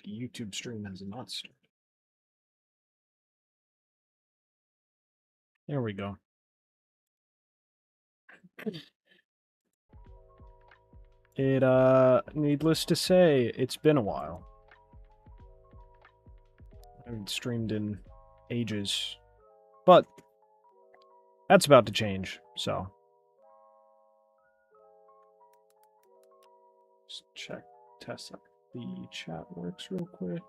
the YouTube stream has not started. There we go. Needless to say, it's been a while. I haven't streamed in ages. But that's about to change, so. Just check, test if the chat works real quick.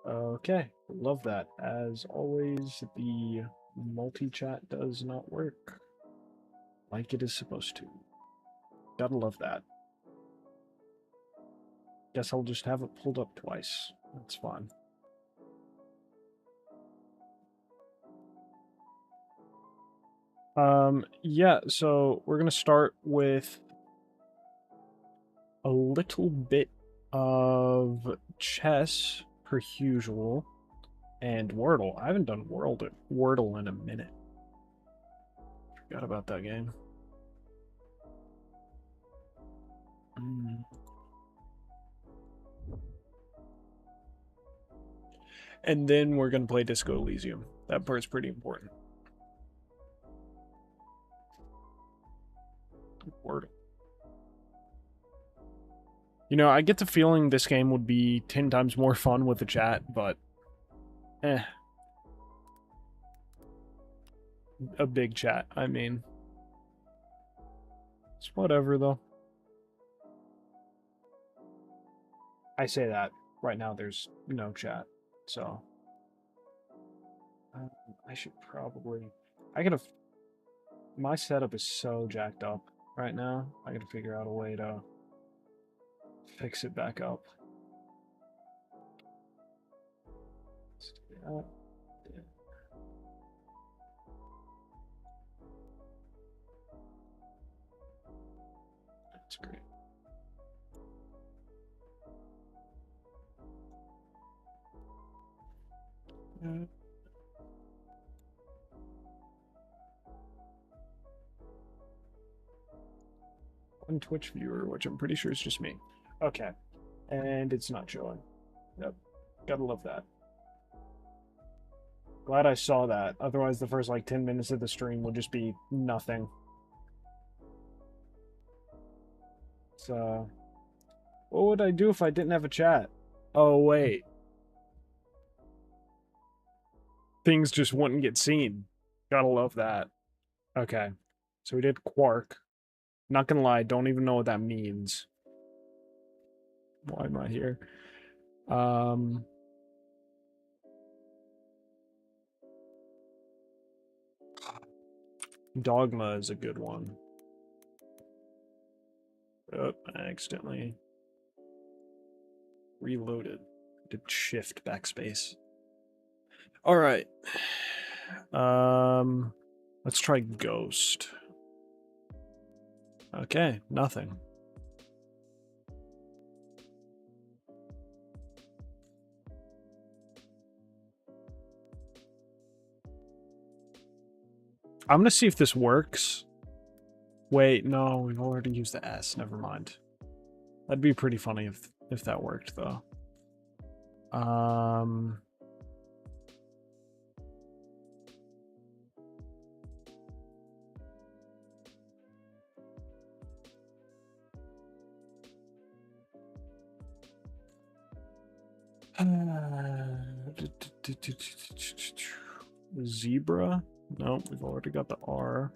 Okay, love that. As always, the multi-chat does not work like it is supposed to. Gotta love that. Guess I'll just have it pulled up twice. That's fine. Yeah, so we're gonna start with a little bit of chess, per usual, and Wordle. I haven't done Wordle in a minute. Forgot about that game. And then we're gonna play Disco Elysium. That part's pretty important. Wordle. You know, I get the feeling this game would be 10 times more fun with the chat, but a big chat, I mean. It's whatever, though. I say that. Right now, there's no chat, so. I should probably... My setup is so jacked up right now. I gotta figure out a way to fix it back up. Let's do that. Yeah. That's great. One Twitch viewer, which I'm pretty sure is just me. Okay. And it's not showing. Yep. Gotta love that. Glad I saw that. Otherwise, the first, 10 minutes of the stream would just be nothing. So... What would I do if I didn't have a chat? Oh, wait. Things just wouldn't get seen. Gotta love that. Okay. So we did Quark. Not gonna lie, don't even know what that means. Why am I here? Dogma is a good one. Oh, I accidentally reloaded. Did shift backspace. Alright. Let's try Ghost. Okay, nothing. I'm gonna see if this works. Wait, no, we've already used the S. Never mind. That'd be pretty funny if that worked, though. Zebra? No, we've already got the R.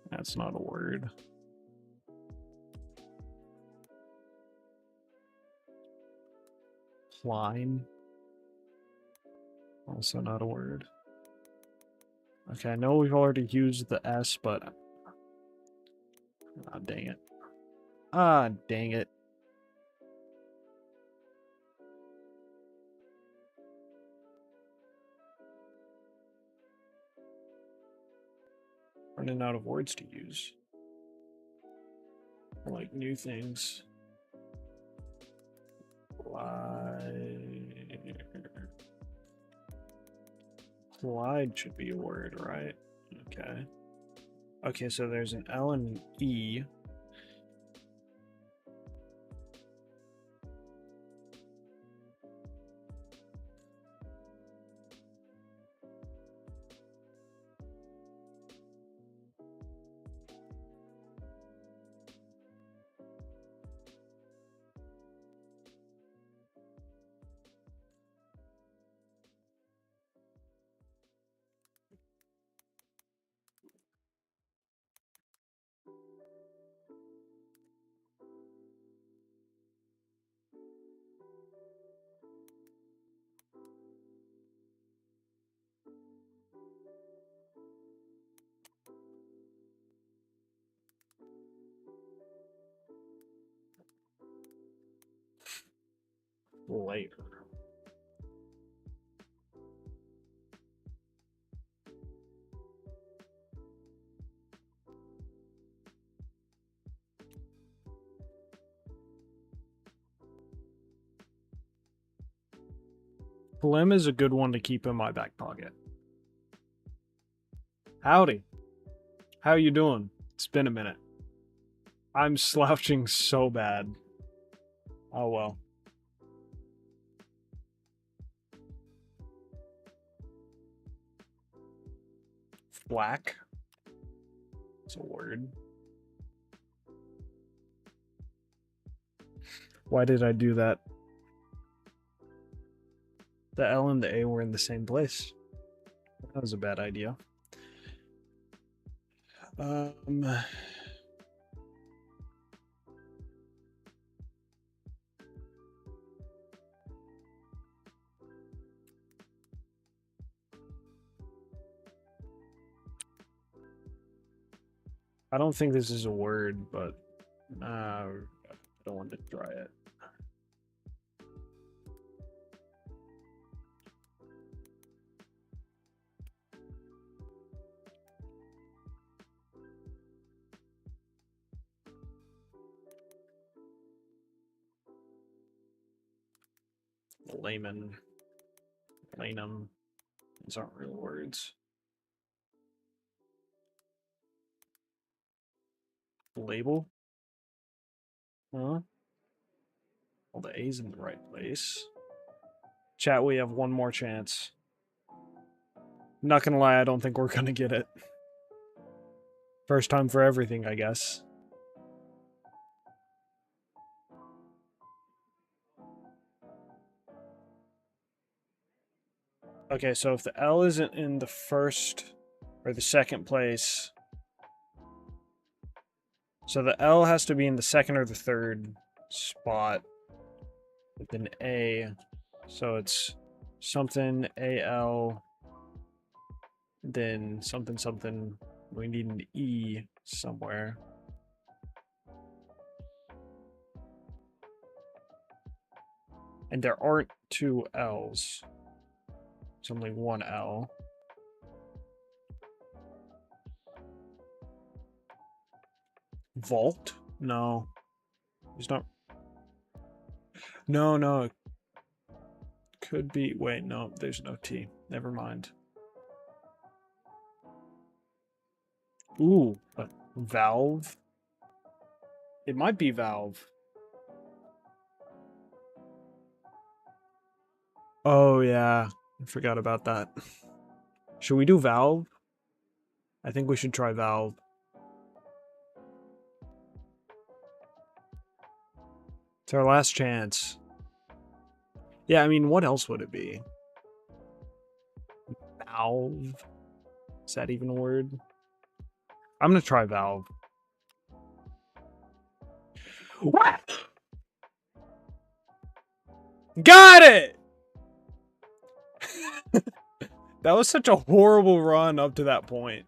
That's not a word. Line. Also not a word. Okay, I know we've already used the S, but... Ah, dang it. Ah, dang it. Running out of words to use. I like new things. Live. Slide should be a word, right? Okay. Okay, so there's an L and an E. Layer. Phlegm is a good one to keep in my back pocket. Howdy. How you doing? It's been a minute. I'm slouching so bad. Oh well. Black. It's a word. Why did I do that? The L and the A were in the same place. That was a bad idea. I don't think this is a word, but I don't want to try it. Layman. Lanum. These aren't real words. Label? Huh? Well, the A's in the right place. Chat, we have one more chance. Not gonna lie, I don't think we're gonna get it. First time for everything, I guess. Okay, so if the L isn't in the first or the second place, so the L has to be in the second or the third spot with an A. So it's something AL, then something something. We need an E somewhere. And there aren't two L's. It's only one L. Vault? No. There's not. No. Could be. Wait, no, there's no T. Never mind. Ooh, a valve? It might be valve. Oh, yeah. I forgot about that. Should we do valve? I think we should try valve. It's our last chance. Yeah, I mean, what else would it be? Valve? Is that even a word? I'm gonna try valve. What? Got it! That was such a horrible run up to that point.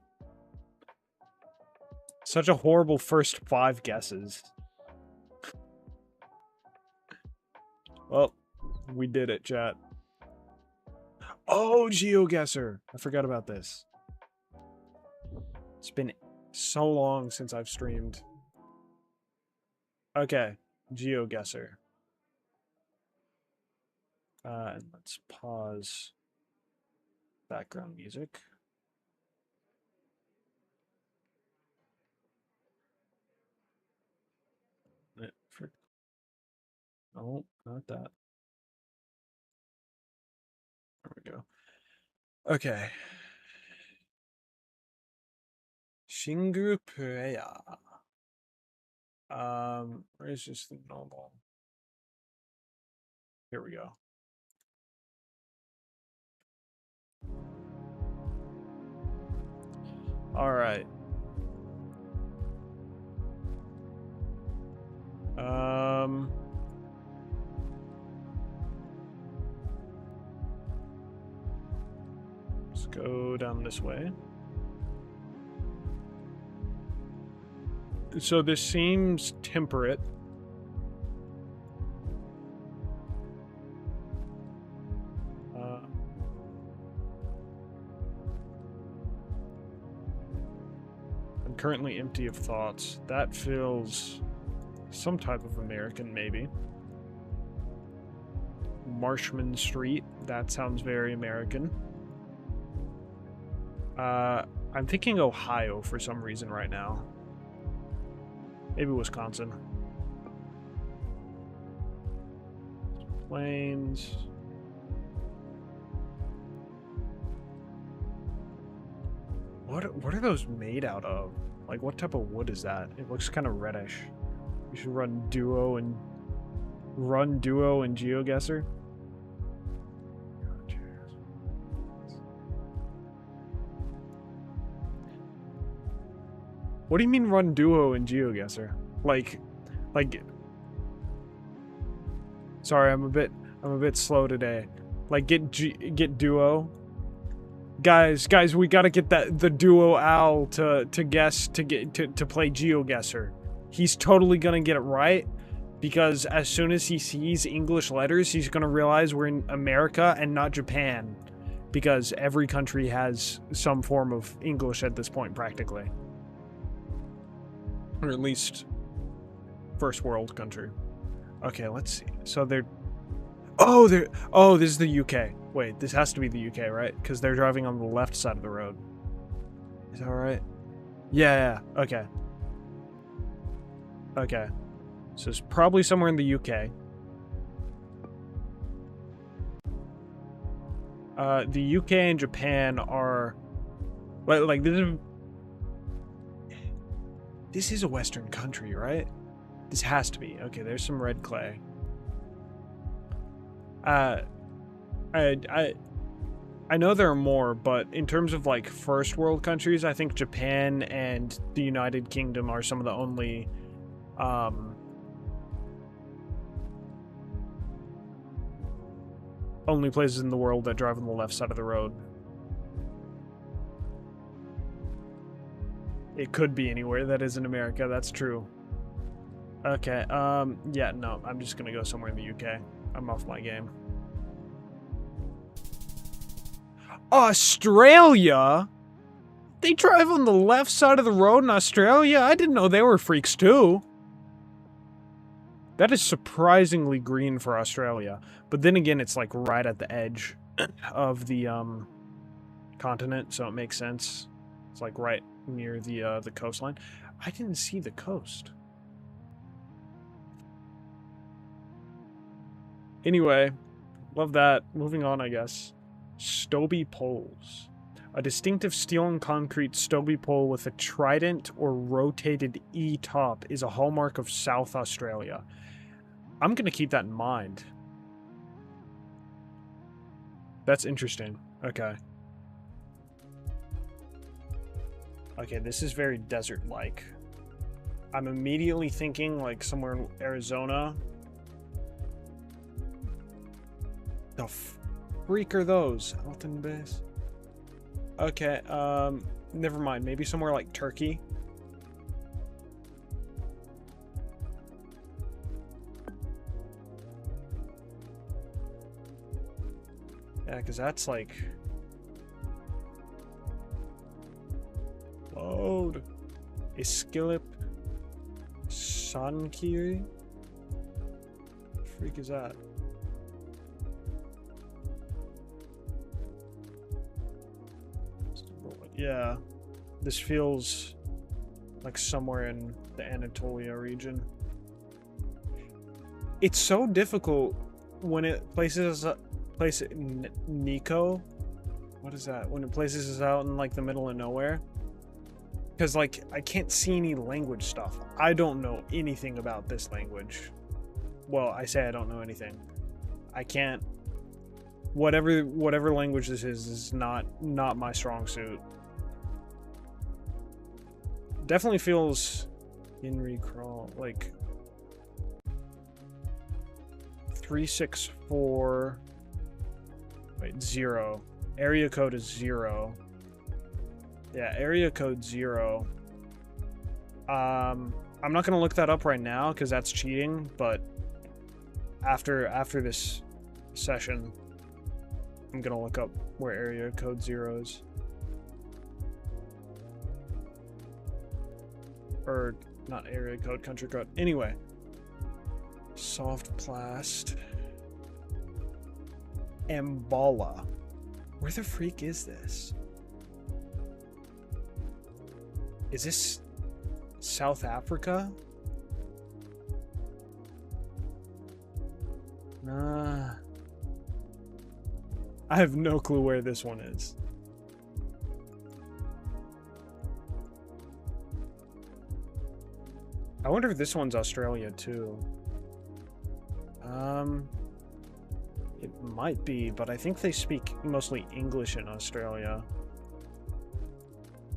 Such a horrible first 5 guesses. Well, we did it, chat. Oh, GeoGuessr. I forgot about this. It's been so long since I've streamed. Okay, GeoGuessr. And let's pause background music. No, not that. There we go. Okay. Shingu Purea. Where's just the normal? Here we go. All right. Let's go down this way. So this seems temperate. I'm currently empty of thoughts. That feels some type of American, maybe. Marshman Street. That sounds very American. I'm thinking Ohio for some reason right now. Maybe Wisconsin. Plains. What are those made out of? Like, what type of wood is that? It looks kind of reddish. We should run Duo and GeoGuessr. What do you mean run Duo and GeoGuessr? Like, sorry, I'm a bit slow today. Like, get Duo. Guys, we gotta get the Duo Owl to guess to play GeoGuessr. He's totally gonna get it right, because as soon as he sees English letters, he's gonna realize we're in America and not Japan, because every country has some form of English at this point, practically. Or at least first world country. Okay, let's see. So they're... Oh, this is the UK. Wait, this has to be the UK, right? Because they're driving on the left side of the road. Is that right? Yeah, okay. Okay. So it's probably somewhere in the UK. The UK and Japan are... Like, this is a Western country, right? This has to be. Okay, there's some red clay. I know there are more, but in terms of like first world countries, I think Japan and the United Kingdom are some of the only places in the world that drive on the left side of the road. It could be anywhere that isn't America, that's true. Okay, yeah, no, I'm just gonna go somewhere in the UK. I'm off my game. Australia? They drive on the left side of the road in Australia? I didn't know they were freaks too. That is surprisingly green for Australia. But then again, it's like right at the edge of the continent, so it makes sense. It's like right near the coastline. I didn't see the coast. Anyway, love that. Moving on, I guess. Stobie poles. A distinctive steel and concrete Stobie pole with a trident or rotated E top is a hallmark of South Australia. I'm going to keep that in mind. That's interesting. Okay. Okay, this is very desert-like. I'm immediately thinking like somewhere in Arizona. The freak are those? Elton Base? Okay, never mind. Maybe somewhere like Turkey. Yeah, because that's like... Load. Iskilip. Sankiri? What the freak is that? Yeah. This feels like somewhere in the Anatolia region. It's so difficult when it places Nico. What is that? When it places us out in like the middle of nowhere. Because like I can't see any language stuff. I don't know anything about this language. Well, I say I don't know anything. I can't. Whatever language this is not my strong suit. Definitely feels in recrawl like 364. Wait, 0. Area code is 0. Yeah, area code 0. I'm not gonna look that up right now because that's cheating. But after this session, I'm gonna look up where area code 0 is. Or not area code, country code. Anyway, soft plast. Mbala. Where the freak is this? Is this South Africa? Nah. I have no clue where this one is. I wonder if this one's Australia too. It might be, but I think they speak mostly English in Australia.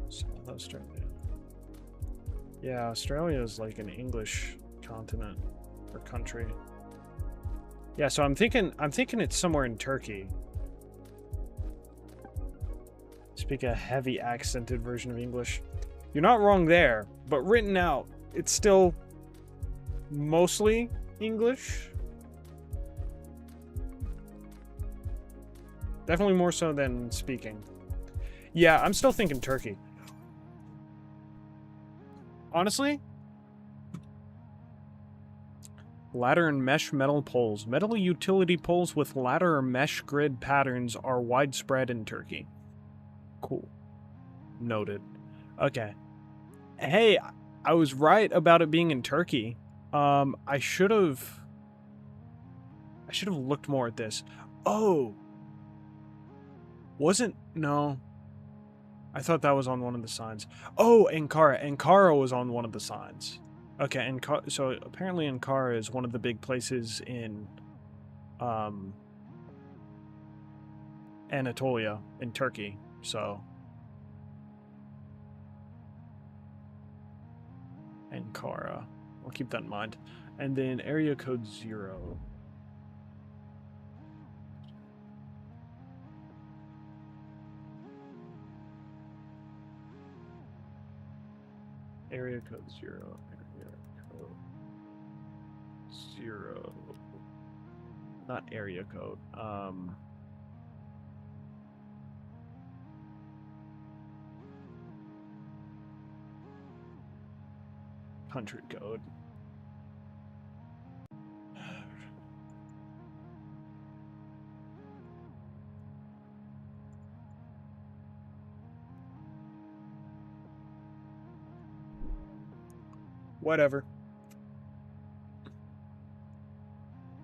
South Australia. Yeah, Australia is like an English continent or country. Yeah, so I'm thinking it's somewhere in Turkey. Speak a heavy accented version of English. You're not wrong there, but written out, it's still mostly English. Definitely more so than speaking. Yeah, I'm still thinking Turkey. Honestly, ladder and mesh metal poles. Metal utility poles with ladder or mesh grid patterns are widespread in Turkey. Cool. Noted. Okay. Hey, I was right about it being in Turkey. I should have looked more at this. Oh. No. I thought that was on one of the signs. Oh, Ankara. Ankara was on one of the signs. Okay, so apparently Ankara is one of the big places in Anatolia in Turkey. So Ankara. I'll keep that in mind. And then area code 0. Area code 0. Area code 0. Not area code. Country code. Whatever.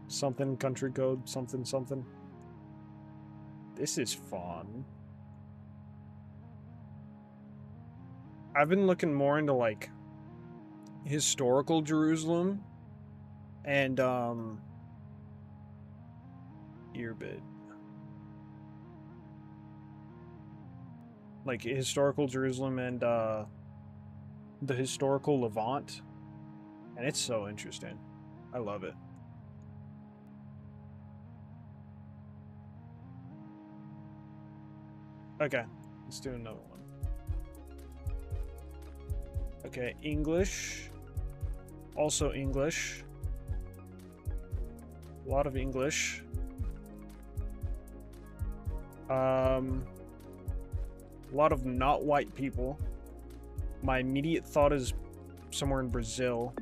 Something country code, something something. This is fun. I've been looking more into like historical Jerusalem and Irbid. Like historical Jerusalem and the historical Levant. And it's so interesting. I love it. Okay, let's do another one. Okay, English. Also English. A lot of English. A lot of not white people. My immediate thought is somewhere in Brazil.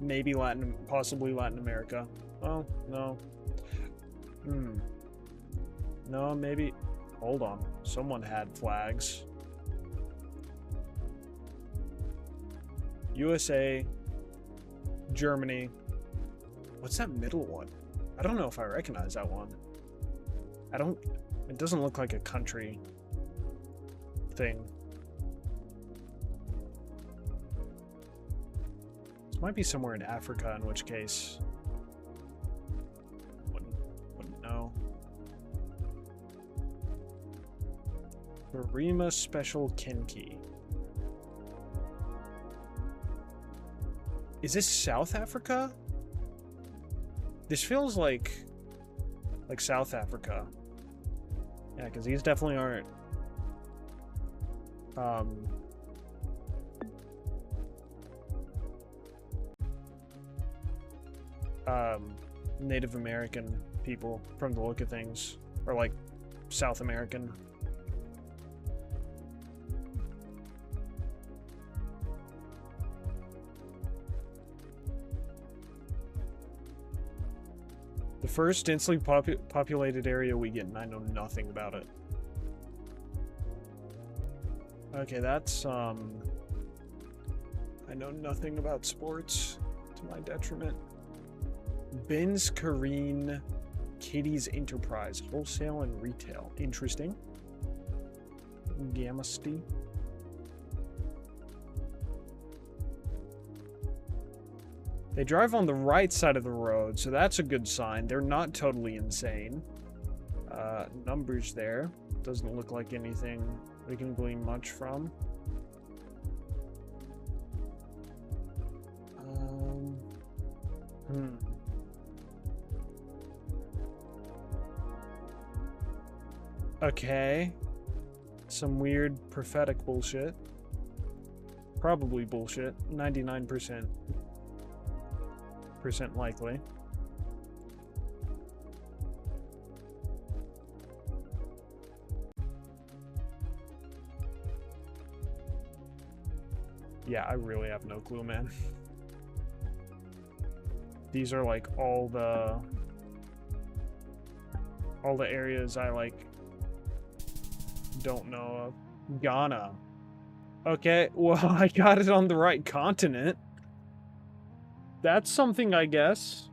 Maybe possibly Latin America. Oh, no. No, maybe. Hold on. Someone had flags. USA, Germany. What's that middle one? I don't know if I recognize that one. It doesn't look like a country thing. This might be somewhere in Africa, in which case wouldn't know. Barima Special Kenki. Is this South Africa? This feels like South Africa. Yeah, because these definitely aren't Native American people from the look of things, or like South American. The first densely populated area we get, and I know nothing about it. Okay, that's, I know nothing about sports, to my detriment. Ben's Kareen Katie's Enterprise, wholesale and retail. Interesting. Gamasty. They drive on the right side of the road, so that's a good sign. They're not totally insane. Numbers there. Doesn't look like anything we can glean much from. Okay. Some weird prophetic bullshit. Probably bullshit. 99% likely. Yeah, I really have no clue, man. These are like all the areas I like don't know of. Ghana. Okay, well, I got it on the right continent. That's something, I guess.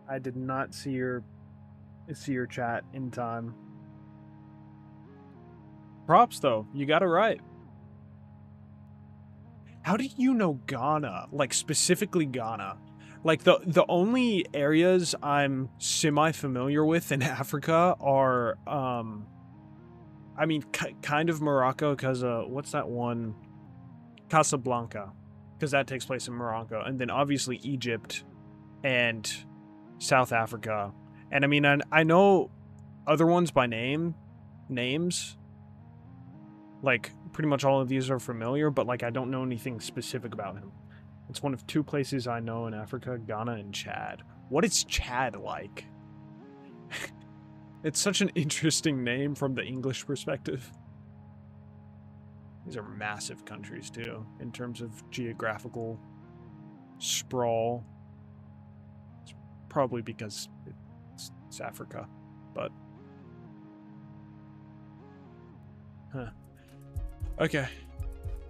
I did not see your chat in time. Props, though. You got it right. How do you know Ghana? Like, specifically Ghana? Like, the only areas I'm semi-familiar with in Africa are, I mean, kind of Morocco, because, what's that one? Casablanca, because that takes place in Morocco. And then, obviously, Egypt and South Africa. And, I mean, I know other ones by names. Like, pretty much all of these are familiar, but, like, I don't know anything specific about him. It's one of two places I know in Africa, Ghana and Chad. What is Chad like? It's such an interesting name from the English perspective. These are massive countries, too, in terms of geographical sprawl. It's probably because it's Africa, but... Huh. Okay.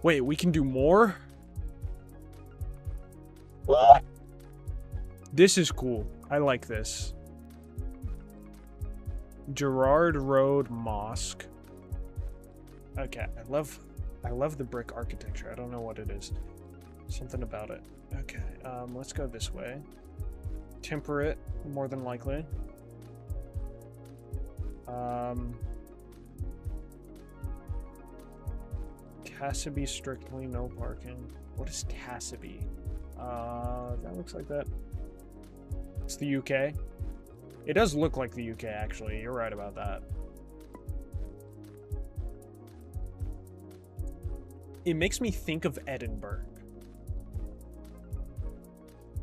Wait, we can do more? What? This is cool. I like this. Gerard Road Mosque. Okay, I love the brick architecture. I don't know what it is. Something about it. Okay, let's go this way. Temperate, more than likely. Cassabee, strictly no parking. What is Cassabee? That looks like that. It's the UK. It does look like the UK, actually. You're right about that. It makes me think of Edinburgh.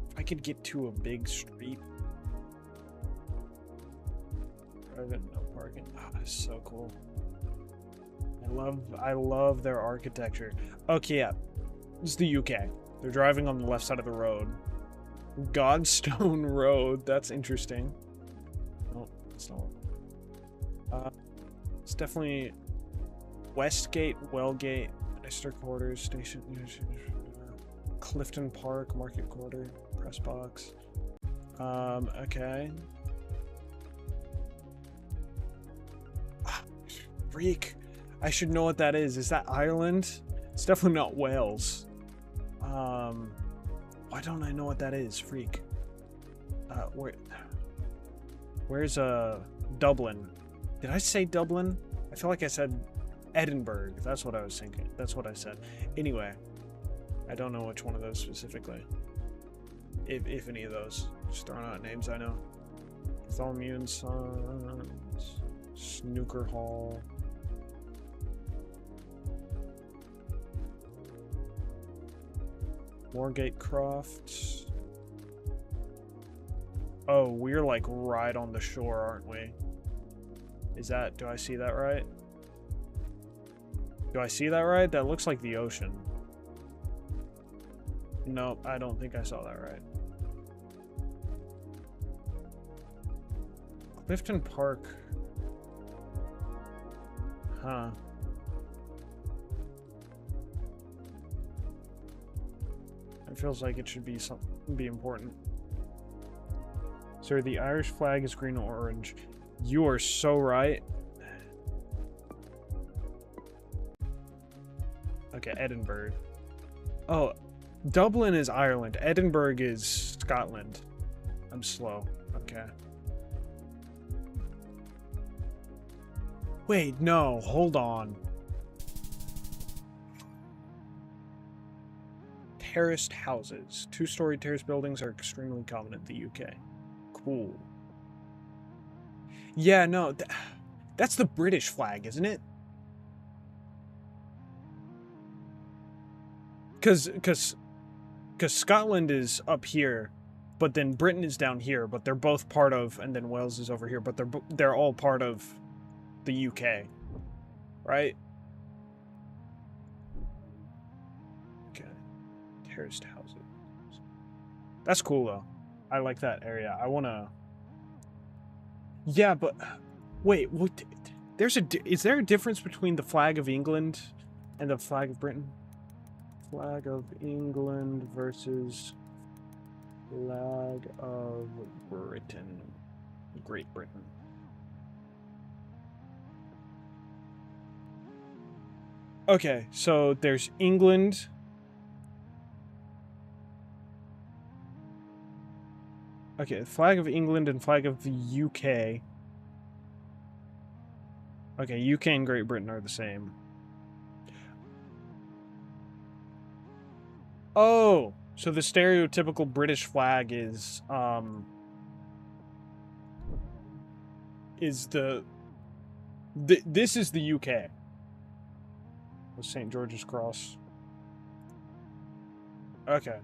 If I could get to a big street. Private, no parking. Oh, that's so cool. I love their architecture. Okay, yeah. This is the UK. They're driving on the left side of the road. Godstone Road. That's interesting. Oh, It's not. It's definitely Westgate, Wellgate, Minister Quarters, Station, Clifton Park, Market Quarter, Press Box. Okay. Freak. I should know what that is. Is that Ireland? It's definitely not Wales. Why don't I know what that is? Freak. Where's Dublin? Did I say Dublin? I feel like I said Edinburgh. That's what I was thinking. That's what I said. Anyway, I don't know which one of those specifically. If any of those. Just throwing out names I know. Bartholomew and Sons, Snooker Hall. Moorgate Croft. Oh, we're like right on the shore, aren't we? Is that, do I see that right? Do I see that right? That looks like the ocean. Nope, I don't think I saw that right. Clifton Park. Huh. It feels like it should be important. Sir, the Irish flag is green or orange. You are so right. Okay, Edinburgh. Oh, Dublin is Ireland. Edinburgh is Scotland. I'm slow. Okay. Wait, no, hold on. Terraced houses. Two-story terrace buildings are extremely common in the UK. Cool. Yeah, no, that's the British flag, isn't it? Because Scotland is up here, but then Britain is down here, but they're both part of, and then Wales is over here, but they're all part of the UK, right? Okay, terraced houses. That's cool though. I like that area. I wanna. Yeah, but wait, what? Is there a difference between the flag of England and the flag of Britain? Flag of England versus flag of Britain. Great Britain. Okay, so there's England. Okay, flag of England and flag of the UK. Okay, UK and Great Britain are the same. Oh, so the stereotypical British flag is this is the UK. With St. George's Cross. Okay.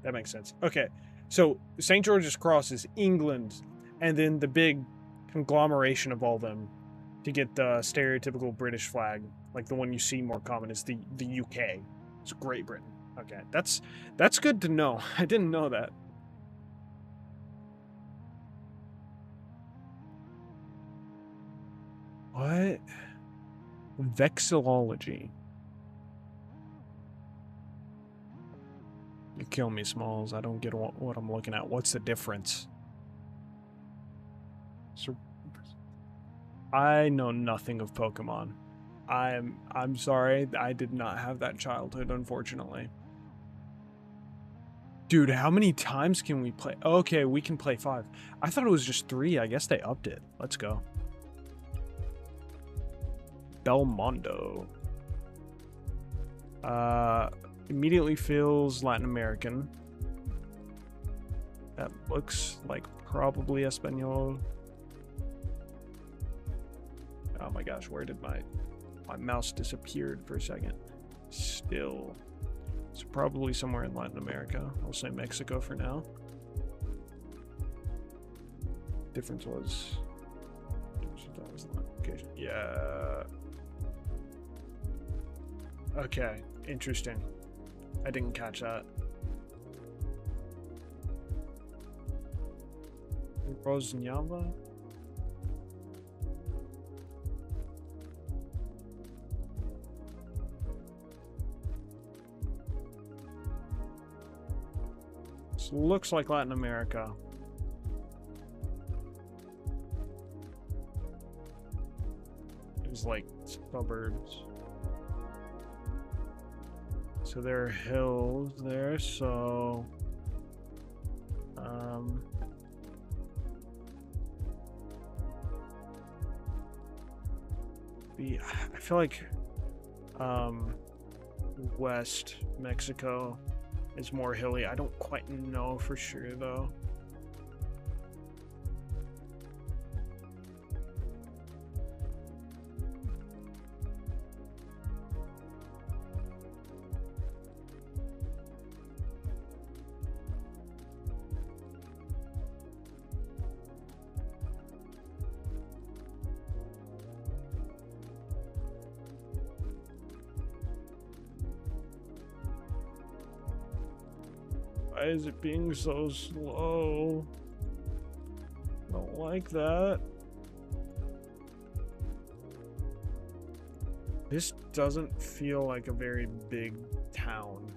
That makes sense. Okay. So St. George's Cross is England, and then the big conglomeration of all them to get the stereotypical British flag, like the one you see more common, is the UK. It's Great Britain. Okay, that's good to know. I didn't know that. What? Vexillology. You kill me, Smalls. I don't get what I'm looking at. What's the difference? I know nothing of Pokemon. I'm sorry. I did not have that childhood, unfortunately. Dude, how many times can we play? Okay, we can play 5. I thought it was just 3. I guess they upped it. Let's go. Belmondo. Immediately feels Latin American. That looks like probably Espanol. Oh my gosh, where did my mouse disappeared for a second? Still. It's probably somewhere in Latin America. I'll say Mexico for now. Difference was... That was the location. Yeah. Okay, interesting. I didn't catch that. Rosnyava? This looks like Latin America. There's like suburbs. So there are hills there, so I feel like West Mexico is more hilly. I don't quite know for sure though. Why is it being so slow? I don't like that. This doesn't feel like a very big town.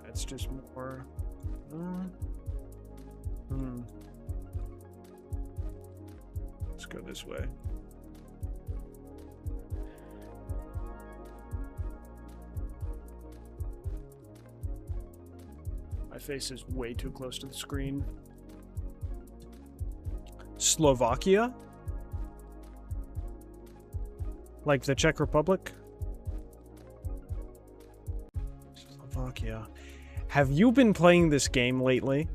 It's just more... Let's go this way. My face is way too close to the screen. Slovakia? Like the Czech Republic? Slovakia. Have you been playing this game lately?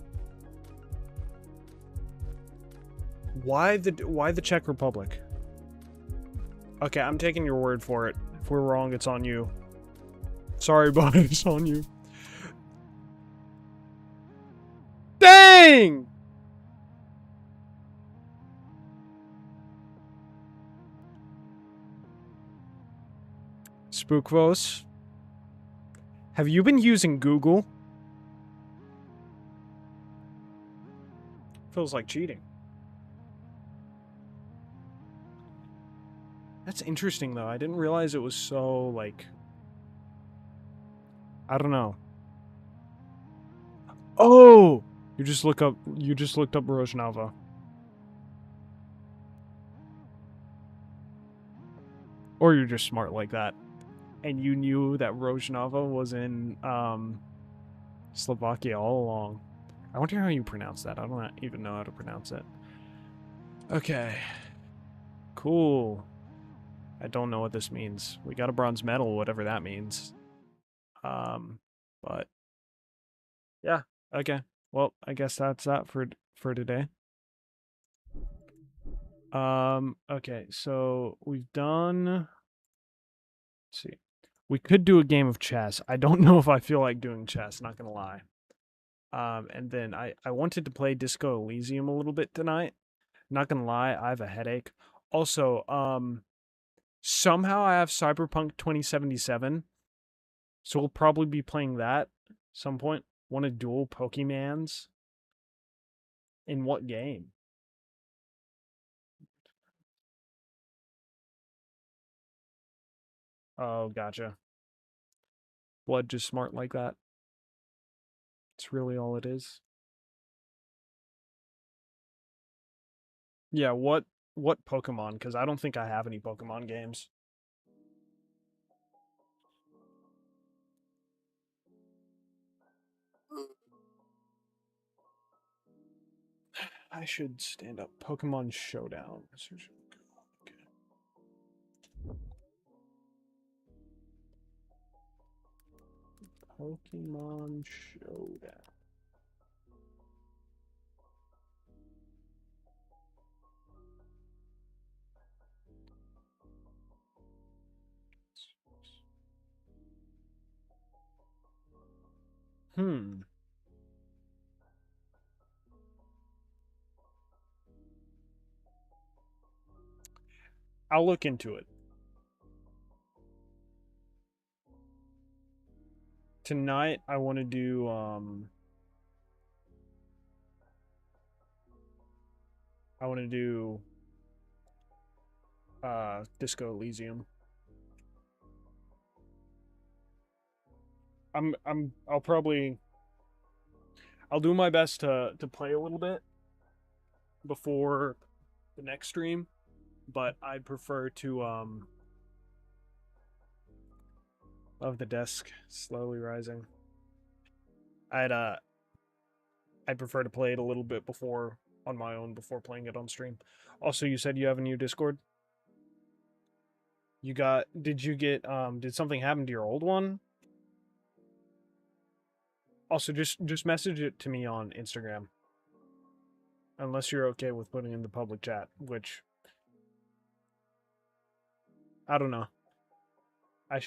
Why the Czech Republic? Okay, I'm taking your word for it. If we're wrong, it's on you. Sorry, but it's on you. Dang! Spookvos. Have you been using Google? Feels like cheating. That's interesting though. I didn't realize it was so like... I don't know. Oh! You just looked up Rojnava. Or you're just smart like that. And you knew that Rojnava was in Slovakia all along. I wonder how you pronounce that. I don't even know how to pronounce it. Okay. Cool. I don't know what this means. We got a bronze medal, whatever that means. But yeah, okay. Well, I guess that's that for today. Okay, so we've done... Let's see. We could do a game of chess. I don't know if I feel like doing chess, not gonna lie. And then I wanted to play Disco Elysium a little bit tonight. Not gonna lie, I have a headache. Also, somehow I have Cyberpunk 2077. So we'll probably be playing that at some point. Want to duel Pokemans? In what game? Oh, gotcha. Blood just smart like that. It's really all it is. Yeah, what Pokemon? Because I don't think I have any Pokemon games. I should stand up. Pokemon Showdown. Okay. Pokemon Showdown. I'll look into it. Tonight, I want to do, Disco Elysium. I'll do my best to play a little bit before the next stream, but I'd prefer to of the desk slowly rising. I'd prefer to play it a little bit before on my own before playing it on stream. Also, you said you have a new Discord? Did something happen to your old one? Also, just message it to me on Instagram. Unless you're okay with putting in the public chat, which I don't know. I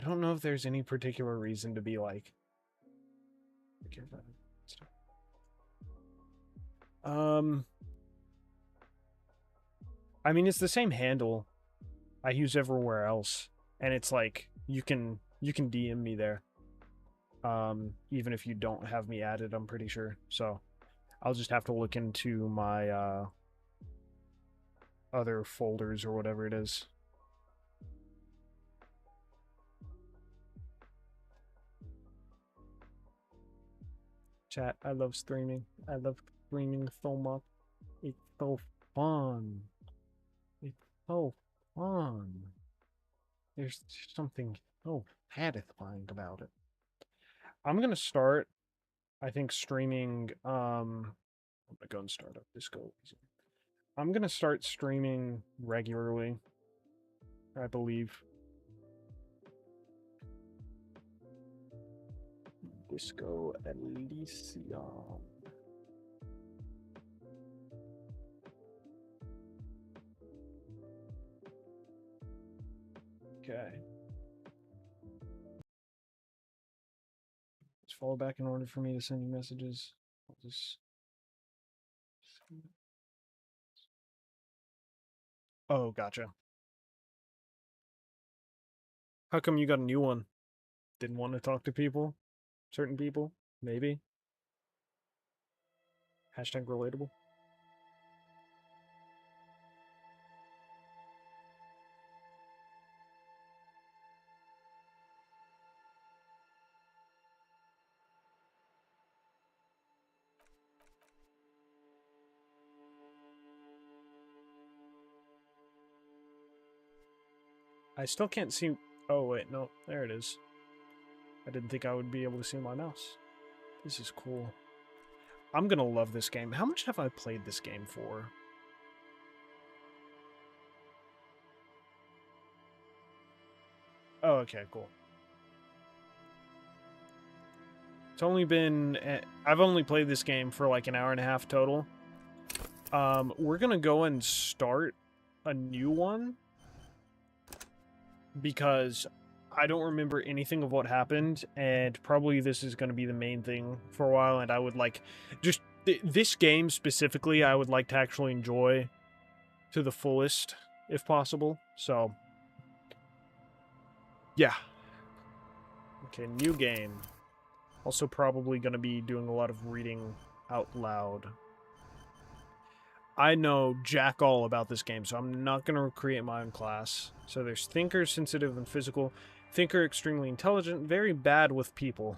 don't know if there's any particular reason to be like I mean, it's the same handle I use everywhere else, and it's like you can DM me there. Even if you don't have me added, I'm pretty sure. So I'll just have to look into my other folders or whatever it is. Chat, I love streaming. I love streaming so much. It's so fun. It's so fun. There's something so satisfying about it. I'm gonna start, I think, streaming. I'm gonna go and start up Disco. I'm gonna start streaming regularly, I believe. Disco Elysium. Okay. Just follow back in order for me to send you messages. I'll just... Oh, gotcha. How come you got a new one? Didn't want to talk to people? Certain people? Maybe? Hashtag relatable? I still can't see... Oh, wait, no. There it is. I didn't think I would be able to see my mouse. This is cool. I'm gonna love this game. How much have I played this game for? Oh, okay, cool. It's only been... I've only played this game for like an hour and a half total. We're gonna go and start a new one because I don't remember anything of what happened, and probably this is going to be the main thing for a while, and I would like just this game specifically I would like to actually enjoy to the fullest if possible. So yeah. Okay, new game. Also probably going to be doing a lot of reading out loud. I know jack all about this game, so I'm not going to create my own class. So there's thinker, sensitive, and physical. Thinker, extremely intelligent, very bad with people.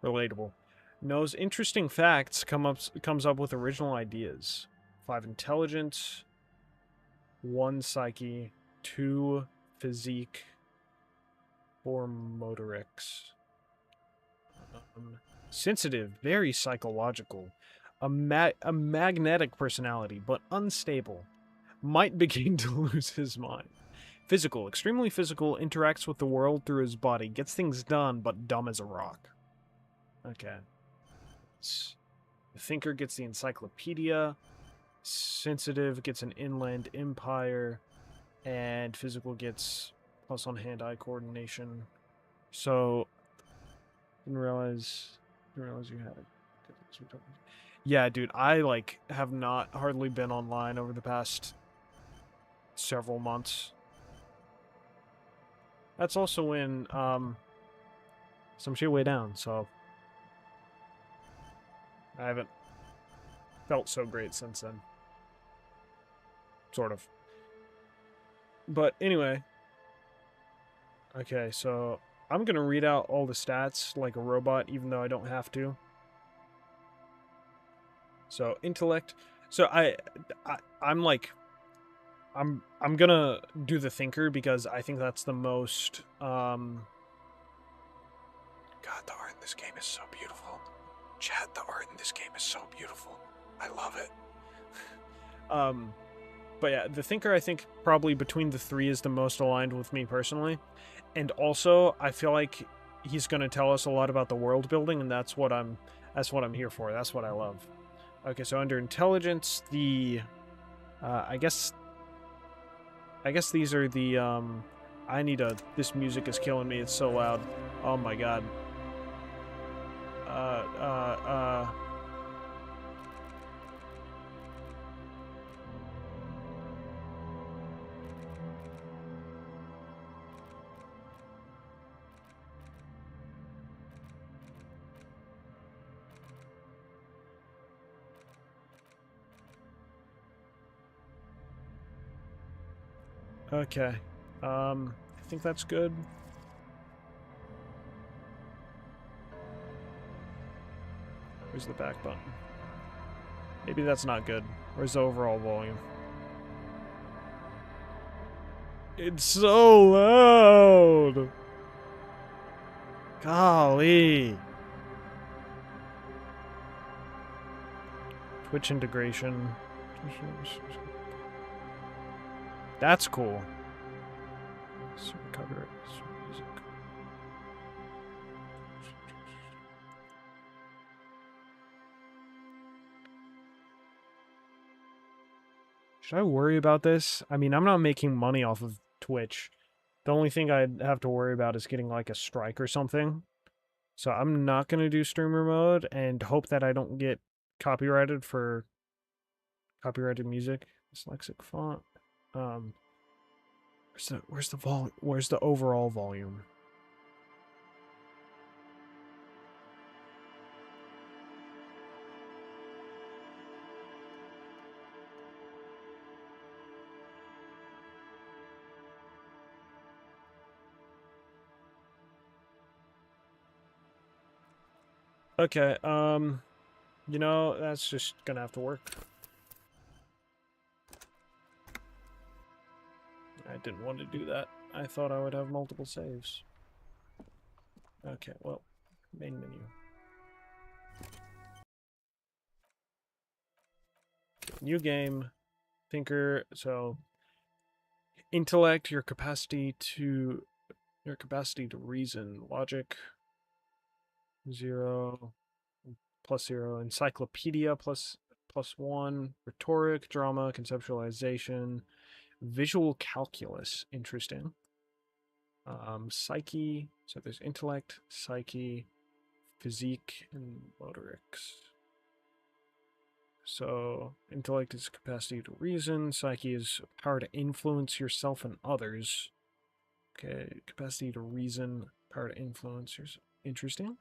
Relatable. Knows interesting facts, comes up with original ideas. 5 intelligence, 1 psyche, 2 physique, 4 motorics. Sensitive, very psychological. A magnetic personality, but unstable. Might begin to lose his mind. Physical, extremely physical, interacts with the world through his body, gets things done, but dumb as a rock. Okay. The thinker gets the encyclopedia. Sensitive gets an inland empire. And physical gets plus on hand-eye coordination. So, didn't realize you had it. Yeah, dude, I, like, have not hardly been online over the past several months. That's also when, some shit way down, so... I haven't felt so great since then. sort of. But anyway. Okay, so I'm going to read out all the stats like a robot, even though I don't have to. So intellect. So I'm like, I'm gonna do the thinker because I think that's the most. God, the art in this game is so beautiful. Chat, the art in this game is so beautiful. I love it. But yeah, the thinker I think probably between the three is the most aligned with me personally, and also I feel like he's gonna tell us a lot about the world building, and that's what I'm here for. That's what I love. Okay, so under intelligence, the I guess these are the I need a. This music is killing me. It's so loud. Oh my god. Okay. I think that's good. Where's the back button? Maybe that's not good. Where's the overall volume? It's so loud! Golly! Twitch integration. That's cool. Recover music. Should I worry about this? I mean, I'm not making money off of Twitch. The only thing I'd have to worry about is getting like a strike or something. So I'm not going to do streamer mode and hope that I don't get copyrighted for copyrighted music. Dyslexic font. Where's the overall volume? Okay, you know, that's just gonna have to work. I didn't want to do that. I thought I would have multiple saves. Okay, well, main menu. New game, thinker, so intellect, your capacity to reason, logic, 0, +0, encyclopedia, +1, rhetoric, drama, conceptualization, visual calculus, interesting. Psyche, so there's intellect, psyche, physique, and motorics. So intellect is capacity to reason, psyche is power to influence yourself and others. Okay, capacity to reason, power to influence yourself. Interesting.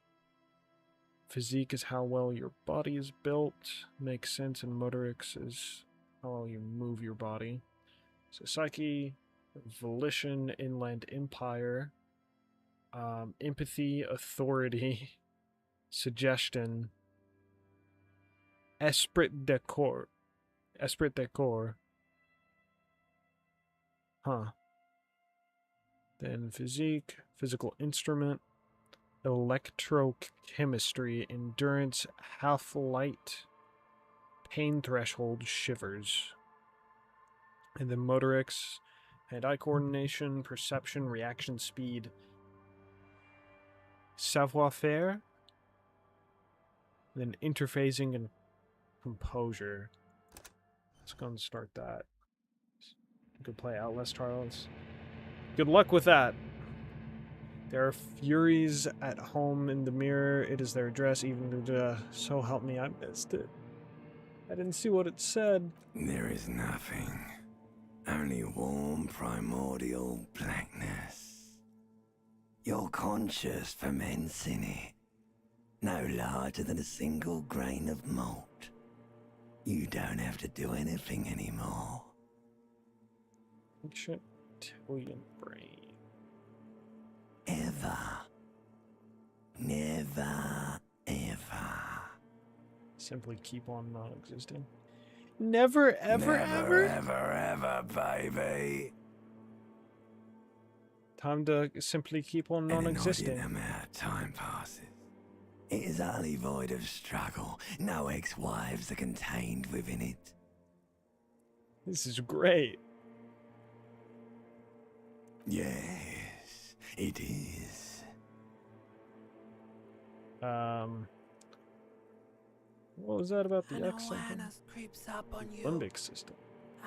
Physique is how well your body is built, makes sense, and motorics is how well you move your body. So psyche, volition, inland empire, empathy, authority, suggestion, esprit de corps. Esprit de corps. Huh. Then physique, physical instrument, electrochemistry, endurance, half-light, pain threshold, shivers. And then motorics, hand-eye coordination, perception, reaction speed, savoir-faire, then interphasing and composure. Let's go and start that. You could play Outlast Trials. Good luck with that. There are Furies at home in the mirror. It is their address, even so help me, I missed it. I didn't see what it said. There is nothing. Only warm primordial blackness. Your conscious ferments in it. No larger than a single grain of malt. You don't have to do anything anymore. Ancient reptilian brain. Ever. Never, ever. Simply keep on non-existing. Never, ever, Never, ever? ever, baby. Time to simply keep on An inordinate non-existing. amount of time passes. It is utterly void of struggle. No ex-wives are contained within it. This is great. Yes, it is. What was that about the An X something? awareness creeps up on you. Limbic system.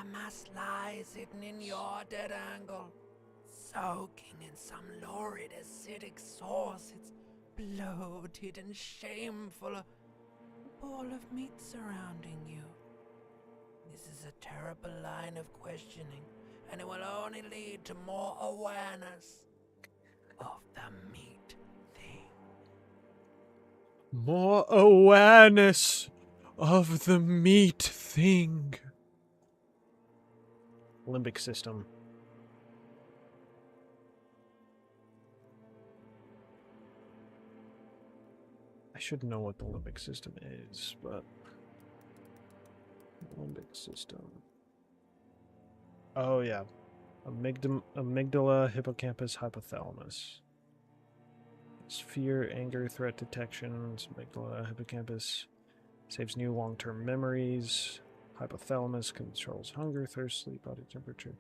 A mass lies hidden in your dead angle, soaking in some lurid acidic sauce. It's bloated and shameful, a ball of meat surrounding you. This is a terrible line of questioning, and it will only lead to more awareness of the meat thing. More awareness of the meat thing. Limbic system. I should know what the limbic system is, but... Limbic system. Oh, yeah. Amygdala, hippocampus, hypothalamus. It's fear, anger, threat detection. Amygdala, hippocampus saves new long-term memories. Hypothalamus controls hunger, thirst, sleep, body temperature.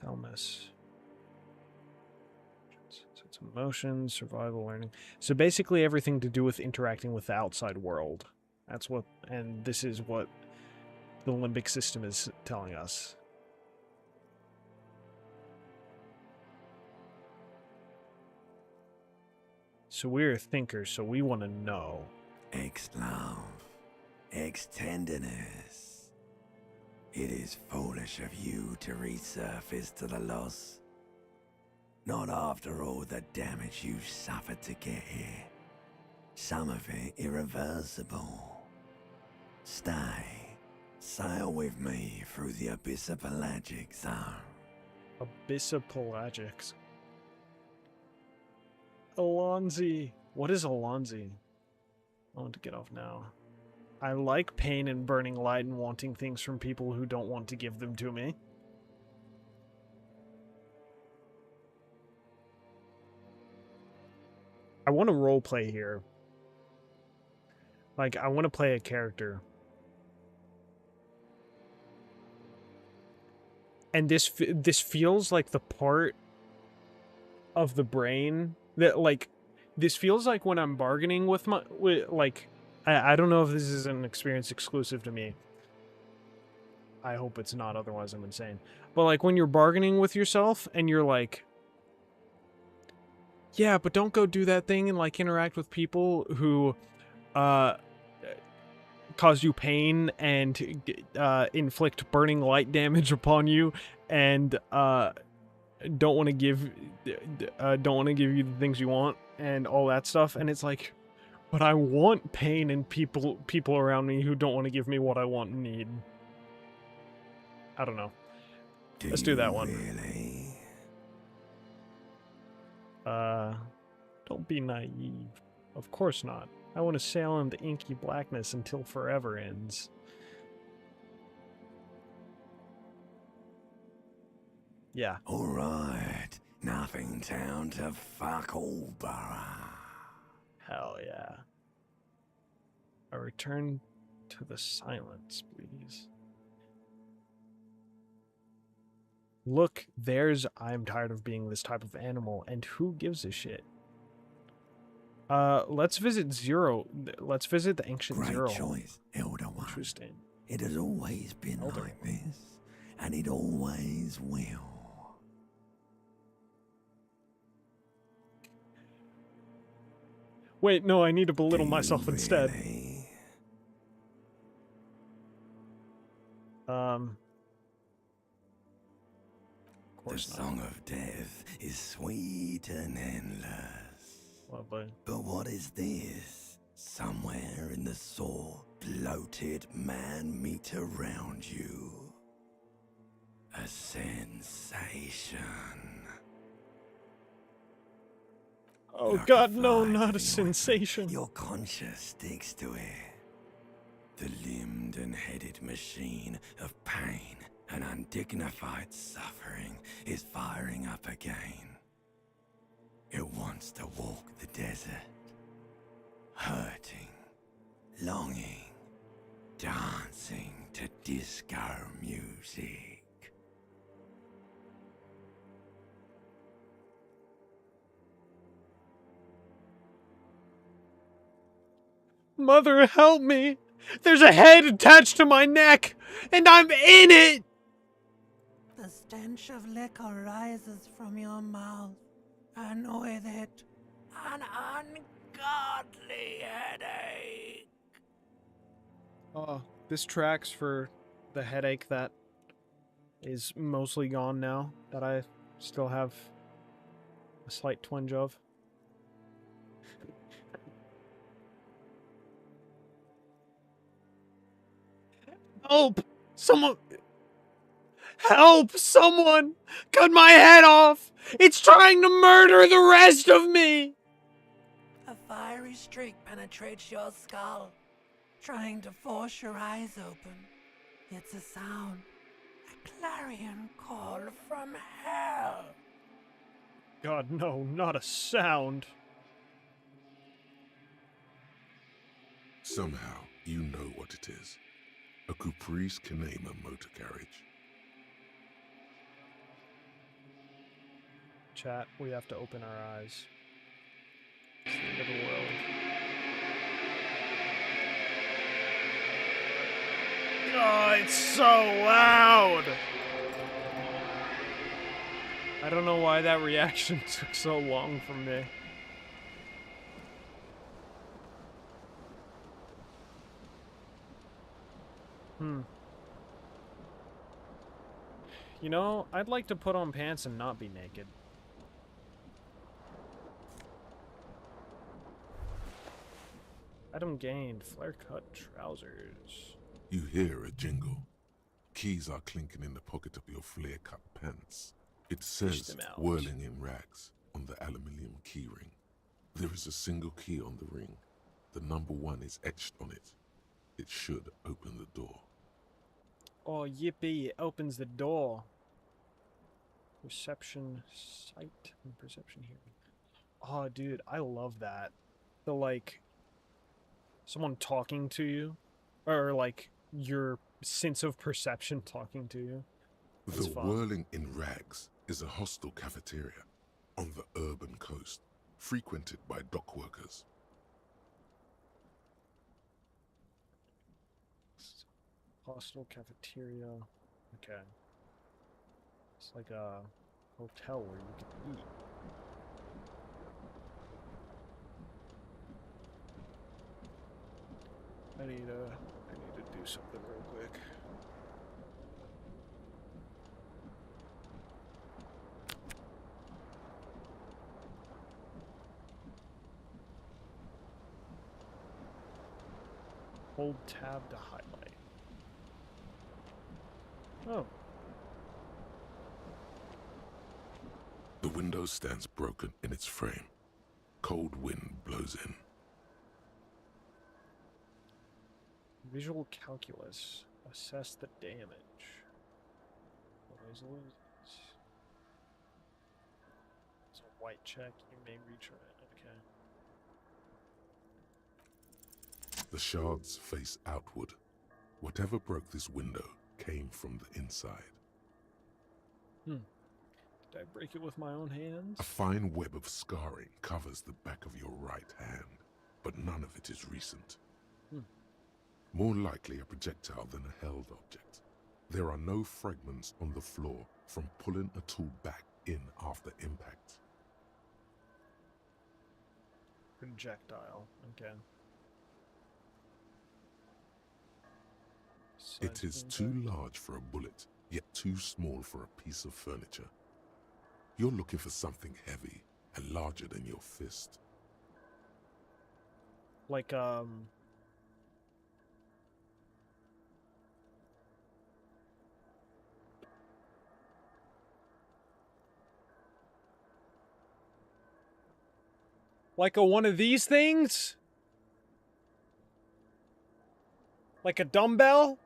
Thalamus. So it's emotions, survival, learning. So basically everything to do with interacting with the outside world. That's what, and this is what the limbic system is telling us. So we're thinkers, so we want to know. Ex-love. Ex-tenderness. It is foolish of you to resurface to the loss. Not after all the damage you've suffered to get here. Some of it irreversible. Stay. Sail with me through the abyssopelagic zone. Abyssopelagics. Alonzi. What is Alonzi? I want to get off now. I like pain and burning light and wanting things from people who don't want to give them to me. I want to roleplay here. Like, I want to play a character. And this feels like the part of the brain that, like, this feels like when I'm bargaining with I don't know if this is an experience exclusive to me. I hope it's not, otherwise I'm insane. But, like, when you're bargaining with yourself and you're like, yeah, but don't go do that thing and, like, interact with people who, cause you pain and inflict burning light damage upon you, and don't want to give you the things you want and all that stuff. And it's like, but I want pain and people around me who don't want to give me what I want and need. I don't know. Let's do that one. Really? Don't be naive. Of course not. I want to sail in the inky blackness until forever ends. Yeah. Alright. Nothing down to fuck all, borough. Hell yeah. A return to the silence, please. Look, there's I'm tired of being this type of animal, and who gives a shit? Let's visit Zero. Let's visit the ancient Great Zero. choice, Elder One. Interesting. It has always been Elder like One. this, and it always will. Wait, no, I need to belittle Do myself you instead. really? Of The course not. song of death is sweet and endless. Lovely. But what is this? Somewhere in the sore, bloated man meat around you. A sensation. Oh Like god, a no, fly to not a the ointment, sensation. your conscience sticks to it. The limbed and headed machine of pain and undignified suffering is firing up again. It wants to walk the desert, hurting, longing, dancing to disco music. Mother, help me! There's a head attached to my neck, and I'm in it! The stench of liquor rises from your mouth, and with it, an ungodly headache. Oh, this tracks for the headache that is mostly gone now, that I still have a slight twinge of. Help! Someone! Help! Someone! Cut my head off! It's trying to murder the rest of me! A fiery streak penetrates your skull, trying to force your eyes open. It's a sound, a clarion call from hell. God, no, not a sound. Somehow, you know what it is. A Caprice Canema motor carriage. Chat, we have to open our eyes. It's the end of the world. Oh, it's so loud! I don't know why that reaction took so long from me. You know, I'd like to put on pants and not be naked. Item gained, flare cut trousers. You hear a jingle. Keys are clinking in the pocket of your flare-cut pants. It Fish says, them out. whirling in rags, on the aluminium keyring. There is a single key on the ring. The number 1 is etched on it. It should open the door. Oh, yippee, it opens the door. Perception sight and perception hearing. Oh, dude, I love that. The, like, someone talking to you, or, like, your sense of perception talking to you. That's The fun. Whirling in Rags is a hostel cafeteria on the urban coast, frequented by dock workers. Hostel cafeteria. Okay. It's like a hotel where you can eat. I need to do something real quick. Hold tab to highlight. Oh. The window stands broken in its frame. Cold wind blows in. Visual calculus. Assess the damage. It's a white check. You may reach it. Okay. The shards face outward. Whatever broke this window came from the inside. Did I break it with my own hands? A fine web of scarring covers the back of your right hand, but none of it is recent. More likely a projectile than a held object. There are no fragments on the floor from pulling a tool back in after impact. Projectile. Okay. It is too large for a bullet, yet too small for a piece of furniture. You're looking for something heavy and larger than your fist. Like, Like a one of these things? Like a dumbbell?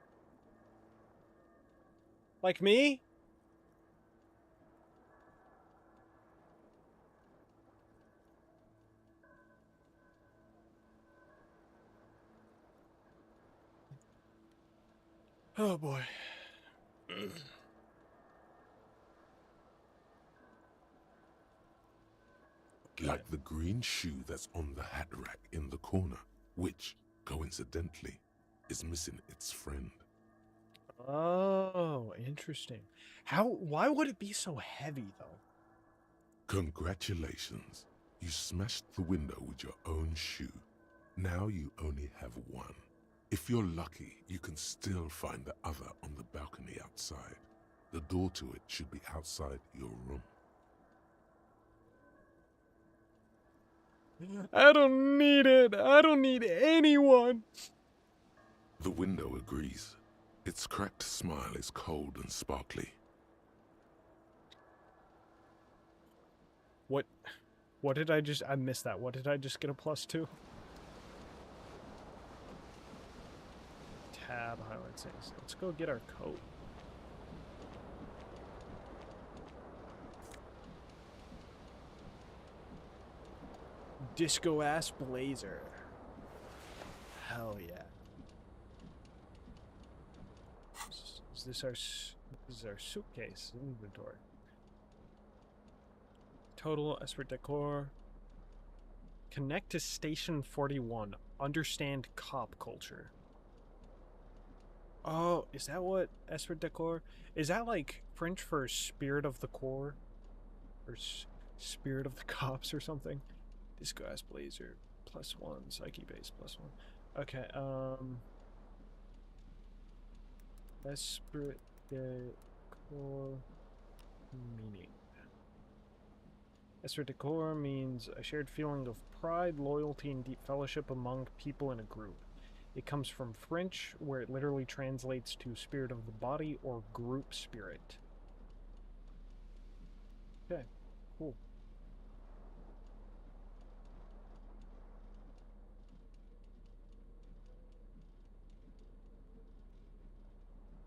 Like me? Oh boy. Like the green shoe that's on the hat rack in the corner, which, coincidentally, is missing its friend. Oh, interesting. Why would it be so heavy, though? Congratulations. You smashed the window with your own shoe. Now you only have one. If you're lucky, you can still find the other on the balcony outside. The door to it should be outside your room. I don't need it. I don't need anyone. The window agrees. Its cracked smile is cold and sparkly. What did I just... I missed that. What did I just get a +2? Tab highlight things. Let's go get our coat. Disco ass blazer. Hell yeah. Is this our suitcase inventory? Total Esprit decor. Connect to Station 41. Understand cop culture. Oh, is that what Esprit decor? Is that like French for spirit of the corps? Or spirit of the cops or something? Disco ass blazer. +1. Psyche base +1. Okay, Esprit decor meaning. Esprit decor means a shared feeling of pride, loyalty, and deep fellowship among people in a group. It comes from French, where it literally translates to spirit of the body or group spirit. Okay, cool.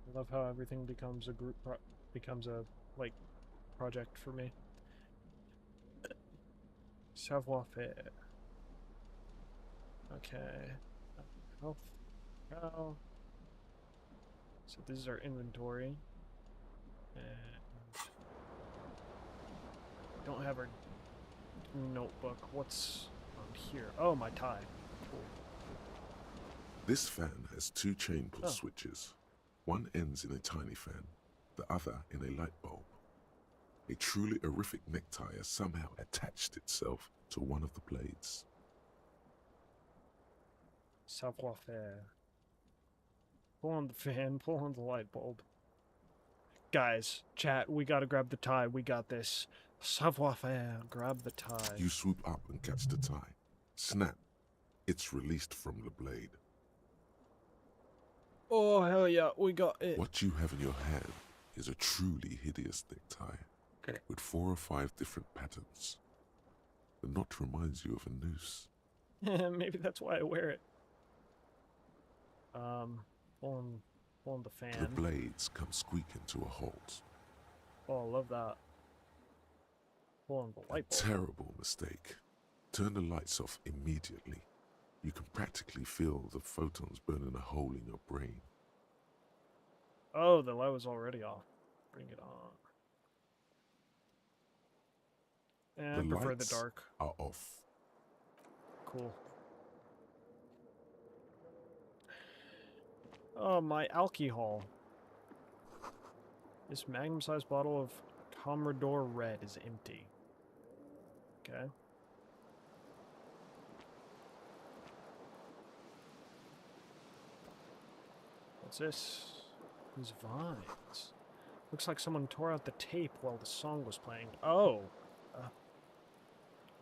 I love how everything becomes a group, becomes a, like, project for me. Savoir-faire. Okay. Health. Cow. So this is our inventory. And don't have our notebook. What's on here? Oh, my tie. Cool. This fan has 2 chain pull switches. One ends in a tiny fan, the other in a light bulb. A truly horrific necktie has somehow attached itself to one of the blades. Savoir-faire. Pull on the fan, pull on the light bulb. Guys, chat, we gotta grab the tie. We got this. Savoir-faire. Grab the tie. You swoop up and catch the tie. Snap. It's released from the blade. Oh, hell yeah, we got it. What you have in your hand is a truly hideous necktie, with 4 or 5 different patterns. The knot reminds you of a noose. Maybe that's why I wear it. Pull on the fan. The blades come squeaking to a halt. Oh, I love that. Pull on the light bulb. Terrible mistake. Turn the lights off immediately. You can practically feel the photons burning a hole in your brain. Oh, the light was already off. Bring it on. And I prefer the dark. Are off. Cool. Oh, my alcohol. This magnum-sized bottle of Commodore Red is empty. Okay. What's this? These vines. Looks like someone tore out the tape while the song was playing. Oh!